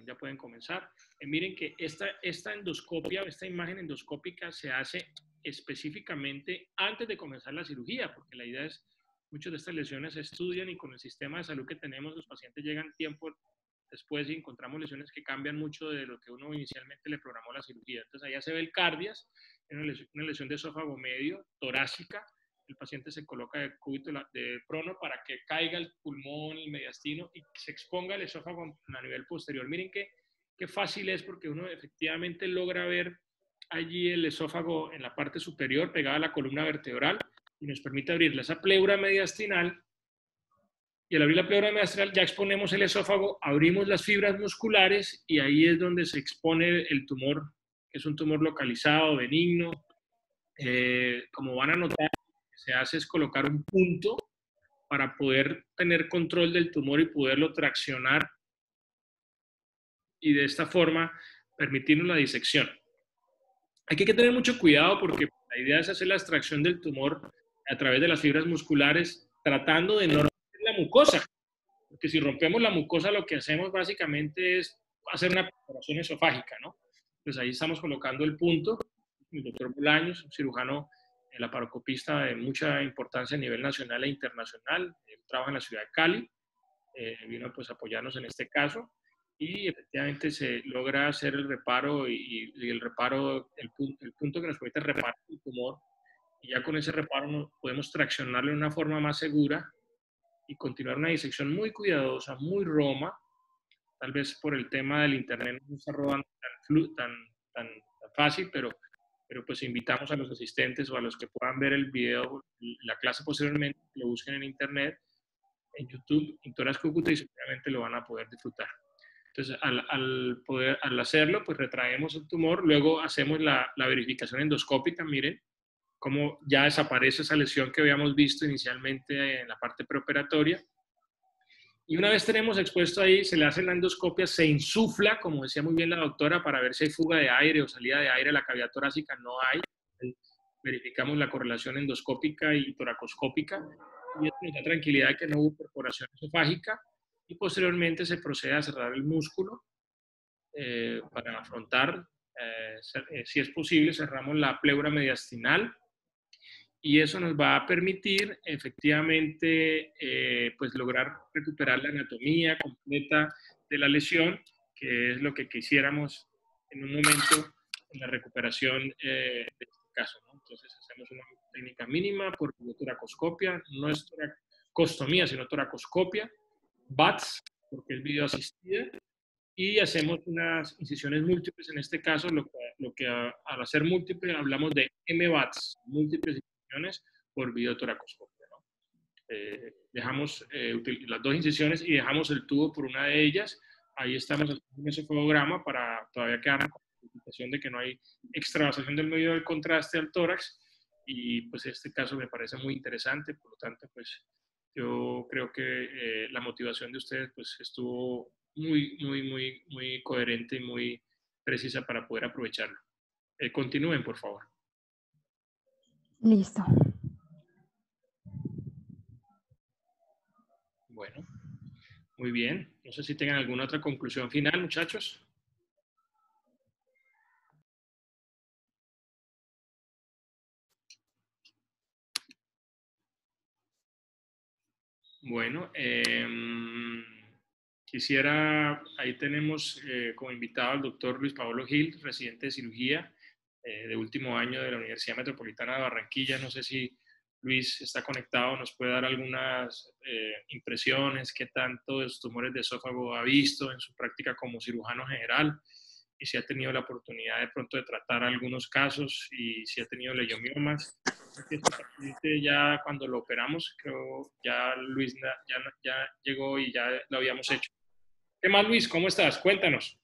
Ya pueden comenzar. Miren que esta endoscopia, esta imagen endoscópica se hace específicamente antes de comenzar la cirugía, porque la idea es, muchas de estas lesiones se estudian y con el sistema de salud que tenemos, los pacientes llegan tiempo después y encontramos lesiones que cambian mucho de lo que uno inicialmente le programó la cirugía. Entonces allá se ve el cardias, una lesión de esófago medio, torácica. El paciente se coloca de cúbito de prono para que caiga el pulmón, el mediastino y se exponga el esófago a nivel posterior. Miren qué fácil es porque uno efectivamente logra ver allí el esófago en la parte superior pegada a la columna vertebral y nos permite abrirle esa pleura mediastinal. Y al abrir la pleura mediastinal ya exponemos el esófago, abrimos las fibras musculares y ahí es donde se expone el tumor, que es un tumor localizado, benigno. Como van a notar, lo que se hace es colocar un punto para poder tener control del tumor y poderlo traccionar y de esta forma permitirnos la disección. Aquí hay que tener mucho cuidado porque la idea es hacer la extracción del tumor a través de las fibras musculares tratando de no romper la mucosa, porque si rompemos la mucosa lo que hacemos básicamente es hacer una perforación esofágica, ¿no? Pues ahí estamos colocando el punto. El doctor Bolaños, un cirujano laparoscopista de mucha importancia a nivel nacional e internacional, él trabaja en la ciudad de Cali, vino pues a apoyarnos en este caso y efectivamente se logra hacer el reparo y el reparo, el punto que nos permite reparar el tumor y ya con ese reparo podemos traccionarlo de una forma más segura y continuar una disección muy cuidadosa, muy roma, tal vez por el tema del internet no está rodando tan fácil, pero pues invitamos a los asistentes o a los que puedan ver el video, la clase posteriormente, que lo busquen en internet, en YouTube, Intoras Cúcuta, y seguramente lo van a poder disfrutar. Entonces, al hacerlo, pues retraemos el tumor, luego hacemos la verificación endoscópica, miren cómo ya desaparece esa lesión que habíamos visto inicialmente en la parte preoperatoria. Y una vez tenemos expuesto ahí, se le hace la endoscopia, se insufla, como decía muy bien la doctora, para ver si hay fuga de aire o salida de aire a la cavidad torácica. No hay. Verificamos la correlación endoscópica y toracoscópica, y esto nos da tranquilidad de que no hubo perforación esofágica, y posteriormente se procede a cerrar el músculo para afrontar, si es posible, cerramos la pleura mediastinal, y eso nos va a permitir efectivamente pues lograr recuperar la anatomía completa de la lesión, que es lo que quisiéramos en un momento en la recuperación de este caso, ¿no? Entonces hacemos una técnica mínima por toracoscopia, no es toracostomía, sino toracoscopia, BATS, porque es video asistida, y hacemos unas incisiones múltiples. En este caso, lo que al hacer múltiple hablamos de MBATS, múltiples incisiones por videotoracoscopia, ¿no? Dejamos las dos incisiones y dejamos el tubo por una de ellas. Ahí estamos haciendo un esofagograma para todavía quedar con la indicación de que no hay extravasación del medio del contraste al tórax, y pues este caso me parece muy interesante. Por lo tanto, pues yo creo que la motivación de ustedes pues estuvo muy coherente y muy precisa para poder aprovecharlo. Continúen, por favor. Listo. Bueno, muy bien. No sé si tengan alguna otra conclusión final, muchachos. Bueno, quisiera, ahí tenemos como invitado al doctor Luis Pablo Gil, residente de cirugía de último año de la Universidad Metropolitana de Barranquilla. No sé si Luis está conectado, nos puede dar algunas impresiones, qué tanto de los tumores de esófago ha visto en su práctica como cirujano general, y si ha tenido la oportunidad de pronto de tratar algunos casos y si ha tenido leiomiomas. Ya cuando lo operamos, creo ya Luis ya llegó y ya lo habíamos hecho. ¿Qué más, Luis? ¿Cómo estás? Cuéntanos.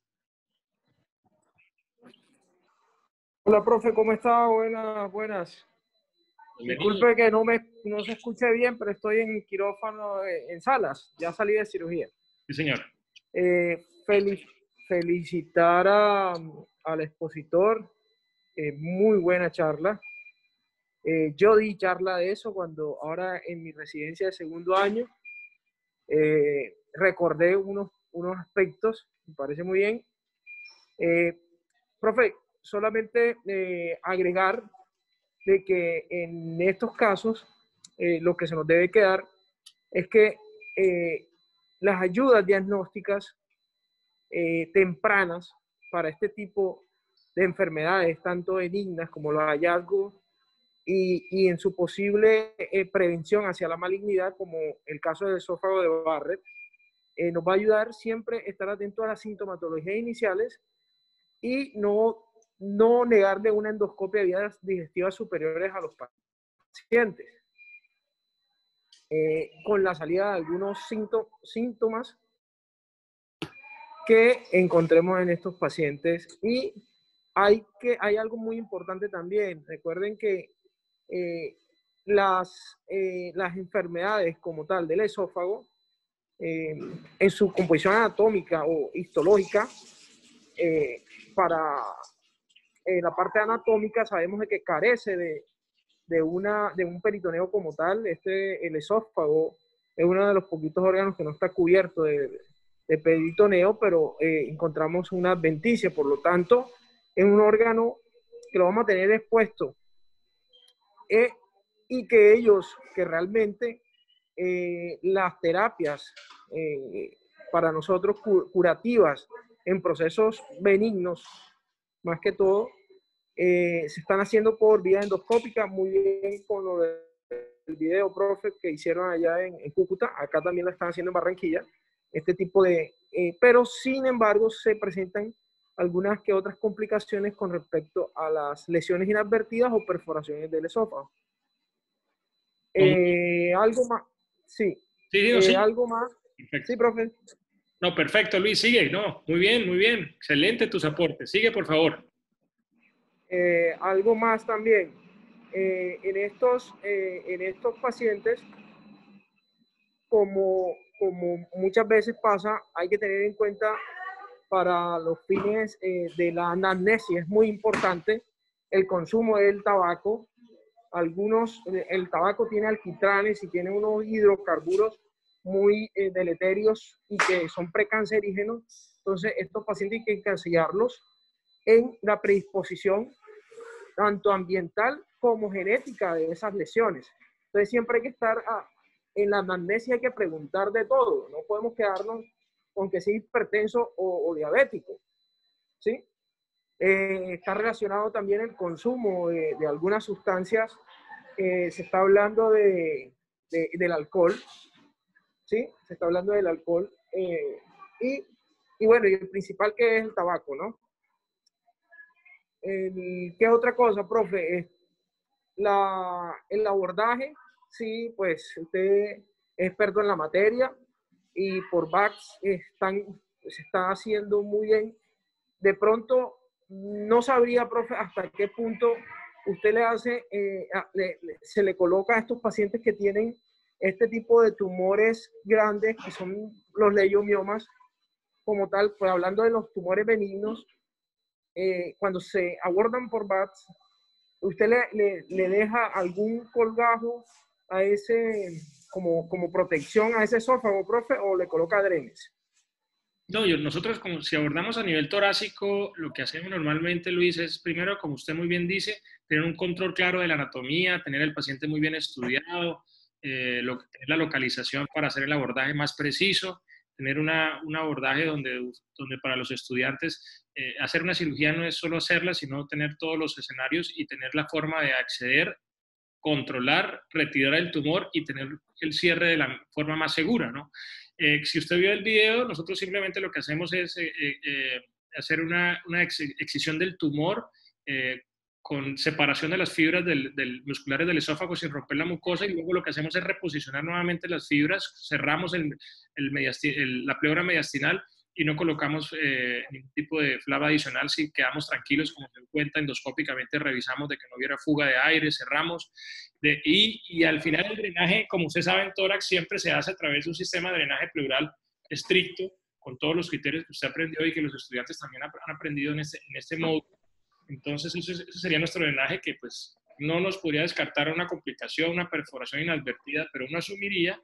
Hola, profe, ¿cómo está? Buenas, buenas. Disculpe que no se escuche bien, pero estoy en quirófano, en salas. Ya salí de cirugía. Sí, señor. Felicitar al expositor. Muy buena charla. Yo di charla de eso cuando ahora en mi residencia de segundo año recordé unos aspectos. Me parece muy bien. Profe, solamente agregar de que en estos casos lo que se nos debe quedar es que las ayudas diagnósticas tempranas para este tipo de enfermedades, tanto benignas como los hallazgos y en su posible prevención hacia la malignidad, como el caso del esófago de Barrett, nos va a ayudar siempre a estar atento a las sintomatologías iniciales y no negarle una endoscopia de vías digestivas superiores a los pacientes. Con la salida de algunos síntomas que encontremos en estos pacientes. Y hay algo muy importante también. Recuerden que las enfermedades como tal del esófago, en su composición anatómica o histológica, para la parte anatómica sabemos de que carece de un peritoneo como tal. El esófago es uno de los poquitos órganos que no está cubierto de peritoneo, pero encontramos una adventicia. Por lo tanto, es un órgano que lo vamos a tener expuesto, y que realmente las terapias para nosotros curativas en procesos benignos, más que todo, se están haciendo por vía endoscópica. Muy bien con lo del video, profe, que hicieron allá en Cúcuta. Acá también lo están haciendo en Barranquilla. este tipo de... pero sin embargo se presentan algunas que otras complicaciones con respecto a las lesiones inadvertidas o perforaciones del esófago. Algo más, sí, Sí, no, sí. algo más, Perfecto. sí, profe. No, perfecto, Luis, sigue, no, muy bien, excelente tus aportes, sigue por favor. Algo más también, en estos pacientes, como muchas veces pasa, hay que tener en cuenta para los fines de la anamnesis, es muy importante el consumo del tabaco. El tabaco tiene alquitranes y tiene unos hidrocarburos muy deleterios y que son precancerígenos. Entonces, estos pacientes hay que encasillarlos en la predisposición tanto ambiental como genética de esas lesiones. Entonces, siempre hay que estar en la anamnesis, hay que preguntar de todo. No podemos quedarnos con que sea hipertenso o diabético, ¿sí? Está relacionado también el consumo de algunas sustancias. Se está hablando del alcohol, ¿sí? Se está hablando del alcohol. Y bueno, y el principal que es el tabaco, ¿no? ¿Qué otra cosa, profe? El abordaje, sí, pues usted es experto en la materia y por VACS se está haciendo muy bien. De pronto, no sabría, profe, hasta qué punto usted le hace, se le coloca a estos pacientes que tienen este tipo de tumores grandes, que son los leiomiomas, como tal, pues hablando de los tumores benignos, cuando se abordan por VATS, ¿usted le deja algún colgajo a ese, como protección a ese esófago, profe, o le coloca drenes? No, nosotros como si abordamos a nivel torácico, lo que hacemos normalmente, Luis, es primero, como usted muy bien dice, tener un control claro de la anatomía, tener el paciente muy bien estudiado, tener la localización para hacer el abordaje más preciso, tener un abordaje donde para los estudiantes hacer una cirugía no es solo hacerla, sino tener todos los escenarios y tener la forma de acceder, controlar, retirar el tumor y tener el cierre de la forma más segura, ¿no? Si usted vio el video, nosotros simplemente lo que hacemos es hacer una excisión del tumor con separación de las fibras musculares del esófago sin romper la mucosa, y luego lo que hacemos es reposicionar nuevamente las fibras, cerramos la pleura mediastinal y no colocamos ningún tipo de flava adicional. Si quedamos tranquilos, como se cuenta, endoscópicamente revisamos de que no hubiera fuga de aire, cerramos. Y al final el drenaje, como usted sabe, en tórax siempre se hace a través de un sistema de drenaje pleural estricto, con todos los criterios que usted aprendió y que los estudiantes también han aprendido en este módulo. Entonces, ese sería nuestro drenaje, que pues no nos podría descartar una complicación, una perforación inadvertida, pero uno asumiría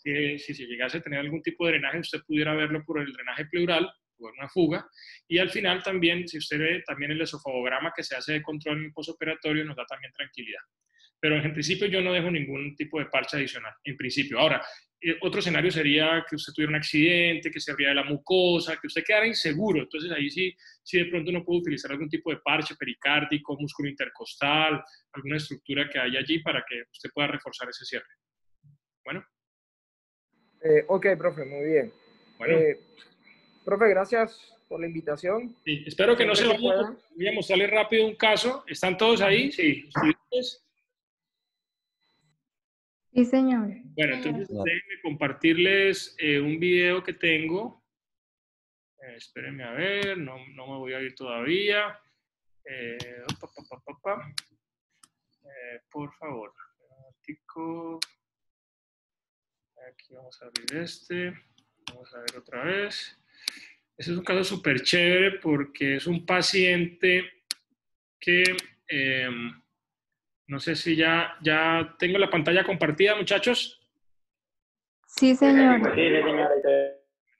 que si se llegase a tener algún tipo de drenaje, usted pudiera verlo por el drenaje pleural, por una fuga. Y al final también, si usted ve también el esofagograma que se hace de control en el postoperatorio, nos da también tranquilidad. Pero en principio yo no dejo ningún tipo de parche adicional, en principio. Ahora, otro escenario sería que usted tuviera un accidente, que se abriera la mucosa, que usted quedara inseguro. Entonces ahí sí de pronto uno puede utilizar algún tipo de parche pericárdico, músculo intercostal, alguna estructura que haya allí para que usted pueda reforzar ese cierre. Bueno. Ok, profe, muy bien. Bueno. Profe, gracias por la invitación. Sí, espero que no se vaya. Voy a mostrarles rápido un caso. ¿Están todos ahí? Sí. Sí, señor. Bueno, entonces déjenme compartirles un video que tengo. Espérenme a ver, no me voy a ir todavía. Por favor. Aquí vamos a abrir este. Vamos a ver otra vez. Este es un caso súper chévere porque es un paciente que... no sé si ya tengo la pantalla compartida, muchachos. Sí, señor. Sí, señora.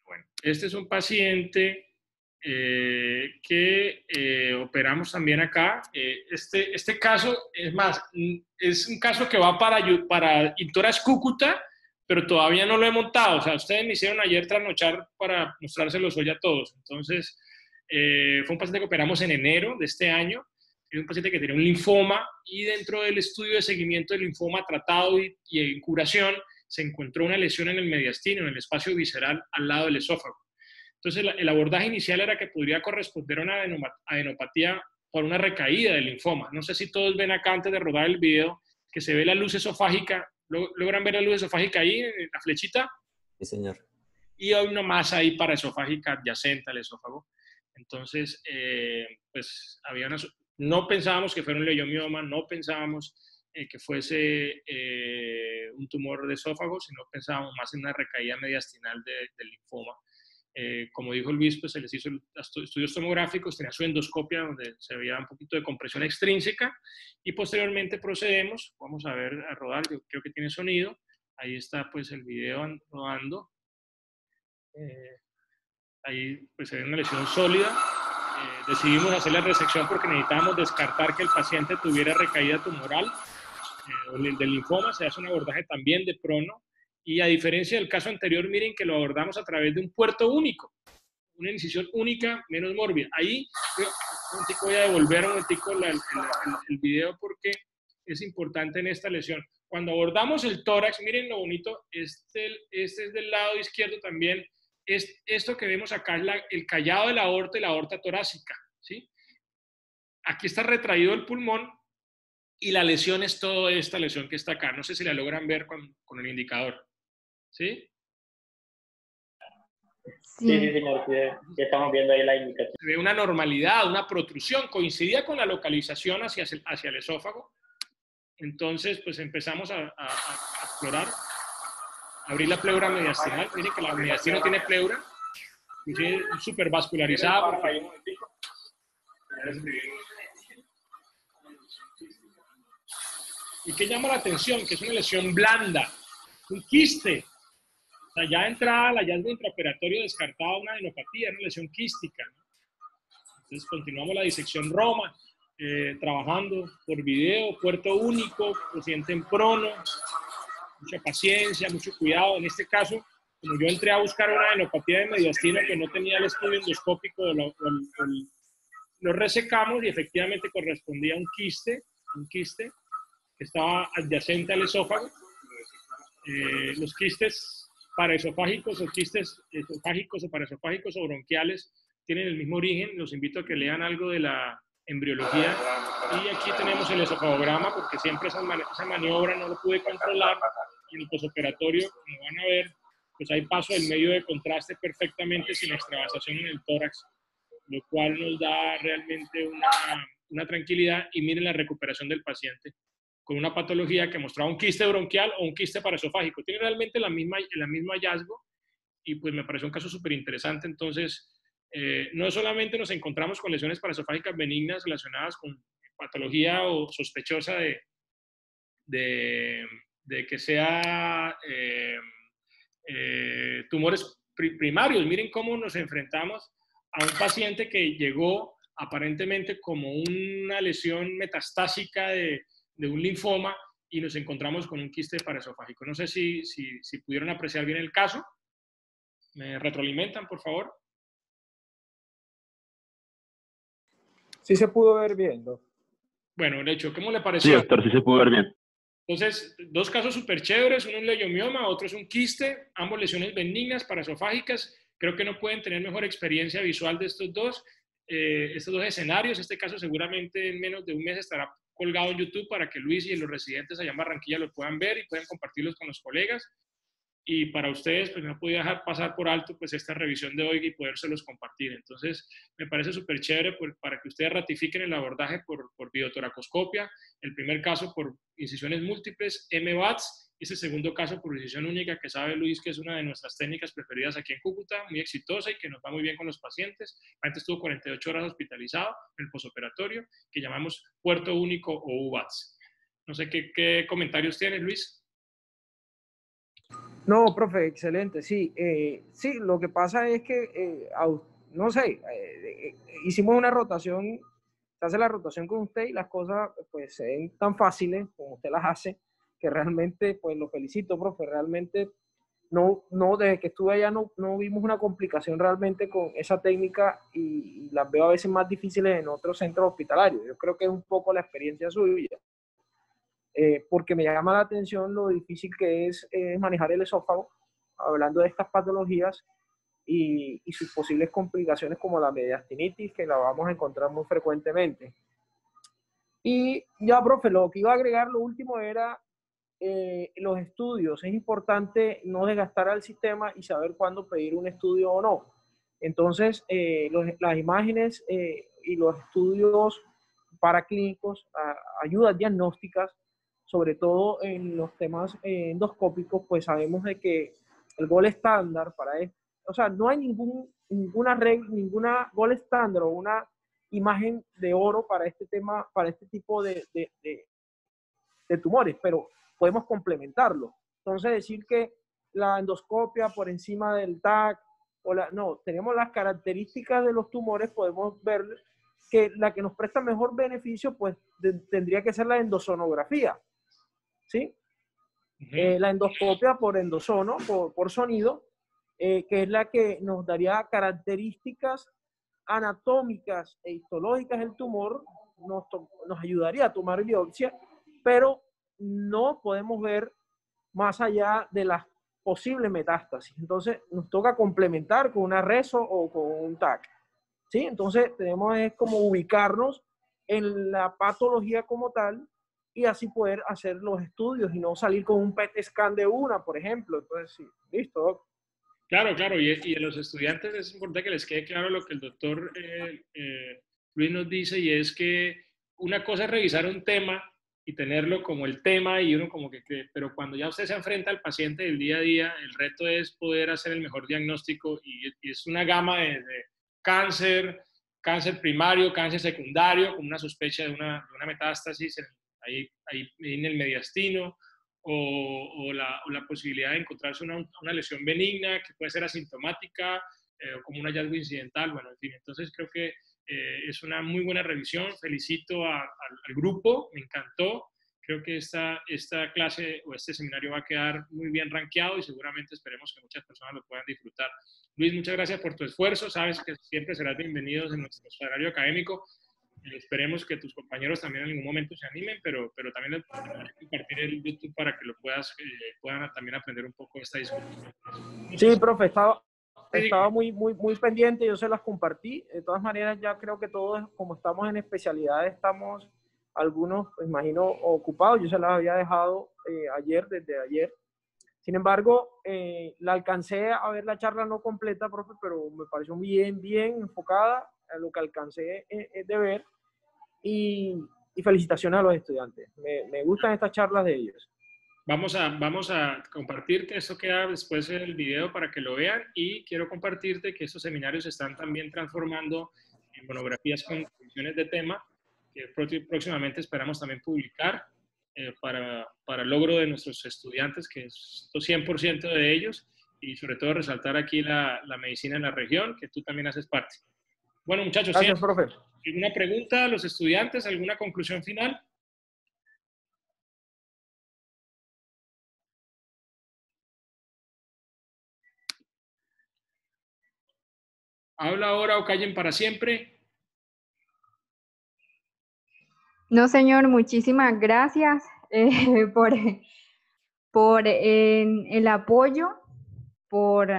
Bueno, este es un paciente que operamos también acá. Este caso, es más, es un caso que va para Intoras Cúcuta, pero todavía no lo he montado. O sea, ustedes me hicieron ayer trasnochar para mostrárselos hoy a todos. Entonces, fue un paciente que operamos en enero de este año. Es un paciente que tenía un linfoma y dentro del estudio de seguimiento del linfoma tratado y en curación, se encontró una lesión en el mediastino, en el espacio visceral al lado del esófago. Entonces, el abordaje inicial era que podría corresponder a una adenopatía por una recaída del linfoma. No sé si todos ven acá antes de rodar el video que se ve la luz esofágica. ¿Logran ver la luz esofágica ahí, en la flechita? Sí, señor. Y hay una masa ahí paraesofágica adyacente al esófago. Entonces, pues no pensábamos que fuera un leiomioma, no pensábamos que fuese un tumor de esófago, sino pensábamos más en una recaída mediastinal del linfoma. Como dijo Luis, pues se les hizo estudios tomográficos, tenía su endoscopia donde se veía un poquito de compresión extrínseca y posteriormente procedemos, vamos a ver, a rodar, yo creo que tiene sonido, ahí está pues el video rodando, ahí pues se ve una lesión sólida, decidimos hacer la resección porque necesitábamos descartar que el paciente tuviera recaída tumoral del linfoma, se hace un abordaje también de prono. Y a diferencia del caso anterior, miren que lo abordamos a través de un puerto único, una incisión única, menos mórbida. Ahí, voy a devolver un momentico el video porque es importante en esta lesión. Cuando abordamos el tórax, miren lo bonito, este es del lado izquierdo también, esto que vemos acá es el callado de la aorta y la aorta torácica, ¿sí? Aquí está retraído el pulmón y la lesión es toda esta lesión que está acá. No sé si la logran ver con el indicador. ¿Sí? Sí, señor, sí, estamos viendo ahí la indicación. Se ve una normalidad, una protrusión, coincidía con la localización hacia el esófago. Entonces, pues empezamos a explorar, abrir la pleura mediastinal. Miren que la mediastina tiene pleura, es súper vascularizada. ¿Y qué llama la atención? Que es una lesión blanda, un quiste. O sea, ya entrada al hallazgo intraoperatorio descartaba una adenopatía, una lesión quística, ¿no? Entonces continuamos la disección Roma, trabajando por video, puerto único, paciente en prono, mucha paciencia, mucho cuidado. En este caso, como yo entré a buscar una adenopatía de mediastino que no tenía el estudio endoscópico, lo resecamos y efectivamente correspondía a un quiste que estaba adyacente al esófago. Los quistes paraesofágicos o quistes esofágicos o paraesofágicos o bronquiales tienen el mismo origen. Los invito a que lean algo de la embriología. Y aquí tenemos el esofagograma porque siempre esa maniobra no lo pude controlar. Y en el posoperatorio, como van a ver, pues hay paso del medio de contraste perfectamente sin extravasación en el tórax, lo cual nos da realmente una tranquilidad. Y miren la recuperación del paciente con una patología que mostraba un quiste bronquial o un quiste paraesofágico. Tiene realmente el mismo hallazgo y pues me pareció un caso súper interesante. Entonces, no solamente nos encontramos con lesiones paraesofágicas benignas relacionadas con patología o sospechosa de que sea tumores primarios. Miren cómo nos enfrentamos a un paciente que llegó aparentemente como una lesión metastásica de un linfoma y nos encontramos con un quiste paraesofágico. No sé si pudieron apreciar bien el caso. ¿Me retroalimentan, por favor? Sí se pudo ver bien, ¿no? Bueno, de hecho, ¿cómo le pareció? Sí, doctor, sí se pudo ver bien. Entonces, dos casos súper chéveres, uno es un leiomioma, otro es un quiste, ambos lesiones benignas paraesofágicas. Creo que no pueden tener mejor experiencia visual de estos dos escenarios. Este caso seguramente en menos de un mes estará colgado en YouTube para que Luis y los residentes allá en Barranquilla lo puedan ver y puedan compartirlos con los colegas. Y para ustedes, pues no podía dejar pasar por alto pues esta revisión de hoy y podérselos compartir. Entonces, me parece súper chévere para que ustedes ratifiquen el abordaje por videotoracoscopia, el primer caso por incisiones múltiples, MVATS, y ese segundo caso por incisión única, que sabe Luis que es una de nuestras técnicas preferidas aquí en Cúcuta, muy exitosa y que nos va muy bien con los pacientes. Antes estuvo 48 horas hospitalizado en el posoperatorio, que llamamos puerto único o UVATS. No sé qué comentarios tienes, Luis. No, profe, excelente, sí. Sí, lo que pasa es que, no sé, hicimos una rotación, se hace la rotación con usted y las cosas pues se ven tan fáciles como usted las hace, que realmente pues lo felicito, profe, realmente no, desde que estuve allá no vimos una complicación realmente con esa técnica y las veo a veces más difíciles en otros centros hospitalarios. Yo creo que es un poco la experiencia suya. porque me llama la atención lo difícil que es manejar el esófago, hablando de estas patologías y sus posibles complicaciones como la mediastinitis, que la vamos a encontrar muy frecuentemente. Y ya, profe, lo que iba a agregar, lo último era los estudios. Es importante no desgastar al sistema y saber cuándo pedir un estudio o no. Entonces, las imágenes y los estudios paraclínicos, ayudas diagnósticas, sobre todo en los temas endoscópicos, pues sabemos de que el gold estándar para esto, o sea, no hay ninguna regla, ninguna gold estándar o una imagen de oro para este tema, para este tipo de tumores, pero podemos complementarlo. Entonces, decir que la endoscopia por encima del TAC, no, tenemos las características de los tumores, podemos ver que la que nos presta mejor beneficio, pues tendría que ser la endosonografía, ¿sí? La endoscopia por endosono, por sonido, que es la que nos daría características anatómicas e histológicas del tumor, nos ayudaría a tomar biopsia, pero no podemos ver más allá de las posibles metástasis. Entonces, nos toca complementar con una reso o con un TAC, ¿sí? Entonces, tenemos es como ubicarnos en la patología como tal y así poder hacer los estudios y no salir con un PET scan de una, por ejemplo. Entonces, sí, listo, doc. Claro, claro, y a los estudiantes es importante que les quede claro lo que el doctor Luis nos dice, y es que una cosa es revisar un tema y tenerlo como el tema y uno como que cree, pero cuando ya usted se enfrenta al paciente del día a día, el reto es poder hacer el mejor diagnóstico y es una gama de cáncer, cáncer primario, cáncer secundario, con una sospecha de una metástasis ahí en el mediastino, o la posibilidad de encontrarse una lesión benigna que puede ser asintomática o como un hallazgo incidental. Bueno, en fin, entonces creo que es una muy buena revisión. Felicito al grupo, me encantó. Creo que esta clase o este seminario va a quedar muy bien rankeado y seguramente esperemos que muchas personas lo puedan disfrutar. Luis, muchas gracias por tu esfuerzo. Sabes que siempre serás bienvenido en nuestro horario académico. Esperemos que tus compañeros también en algún momento se animen, pero también les voy a compartir el YouTube para que lo puedan también aprender un poco de esta discusión. Sí, profe, estaba muy pendiente, yo se las compartí. De todas maneras, ya creo que todos, como estamos en especialidades, estamos algunos, pues, imagino, ocupados. Yo se las había dejado desde ayer. Sin embargo, la alcancé a ver la charla no completa, profe, pero me pareció bien enfocada a lo que alcancé de ver. Y felicitaciones a los estudiantes. Me gustan estas charlas de ellos. Vamos a compartirte, esto queda después en el video para que lo vean, y quiero compartirte que estos seminarios se están también transformando en monografías con discusiones de tema que próximamente esperamos también publicar para el logro de nuestros estudiantes, que es 100% de ellos, y sobre todo resaltar aquí la medicina en la región, que tú también haces parte. Bueno, muchachos, gracias, profe. ¿Alguna pregunta a los estudiantes? ¿Alguna conclusión final? ¿Habla ahora o callen para siempre? No, señor, muchísimas gracias por el apoyo, por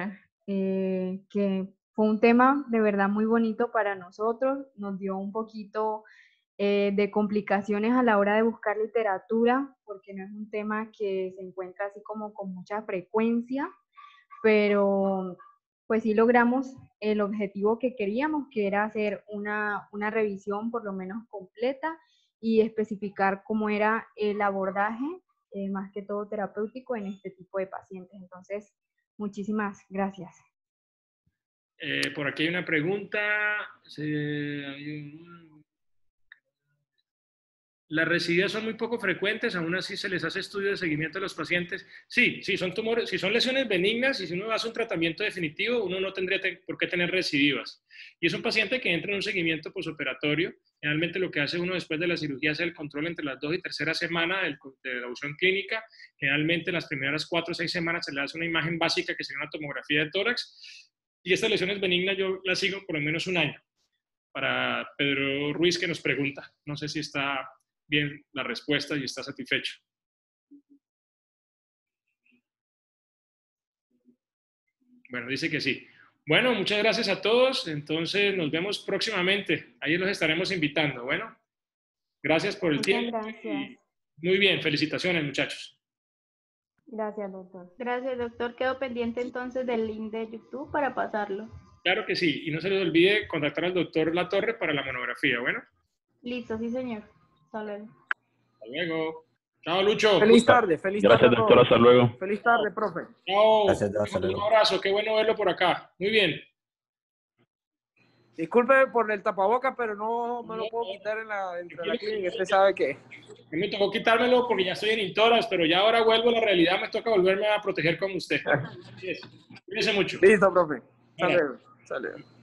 que fue un tema de verdad muy bonito para nosotros. Nos dio un poquito de complicaciones a la hora de buscar literatura, porque no es un tema que se encuentra así como con mucha frecuencia, pero pues sí logramos el objetivo que queríamos, que era hacer una revisión por lo menos completa y especificar cómo era el abordaje, más que todo terapéutico, en este tipo de pacientes. Entonces, muchísimas gracias. Por aquí hay una pregunta. Las recidivas son muy poco frecuentes, aún así se les hace estudio de seguimiento a los pacientes. Sí, son tumores, si son lesiones benignas y si uno hace un tratamiento definitivo, uno no tendría por qué tener recidivas. Y es un paciente que entra en un seguimiento posoperatorio. Generalmente lo que hace uno después de la cirugía es el control entre las 2 y 3 semanas de la evolución clínica. Generalmente las primeras 4 o 6 semanas se le hace una imagen básica que sería una tomografía de tórax. Y estas lesiones benignas yo las sigo por lo menos un año. Para Pedro Ruiz, que nos pregunta, no sé si está bien la respuesta y está satisfecho. Bueno, dice que sí. Bueno, muchas gracias a todos. Entonces nos vemos próximamente. Ahí los estaremos invitando. Bueno, gracias por el tiempo. Gracias. Muy bien, felicitaciones, muchachos. Gracias, doctor. Gracias, doctor. Quedo pendiente entonces del link de YouTube para pasarlo. Claro que sí. Y no se les olvide contactar al doctor Latorre para la monografía. Bueno, Listo, sí, señor. Hasta luego. hasta luego. Chao, Lucho. Feliz tarde, feliz tarde. Gracias, doctor. Hasta luego. Feliz tarde, profe. Chao. Gracias, hasta Un luego. abrazo. Qué bueno verlo por acá. Muy bien. Disculpe por el tapaboca, pero no me lo puedo quitar dentro de la clínica. Usted sabe que... A mí me tocó quitármelo porque ya estoy en Intoras, pero ya ahora vuelvo a la realidad. Me toca volverme a proteger como usted. Así es. Cuídese mucho. Listo, profe. Hola. Hasta luego. Hasta luego.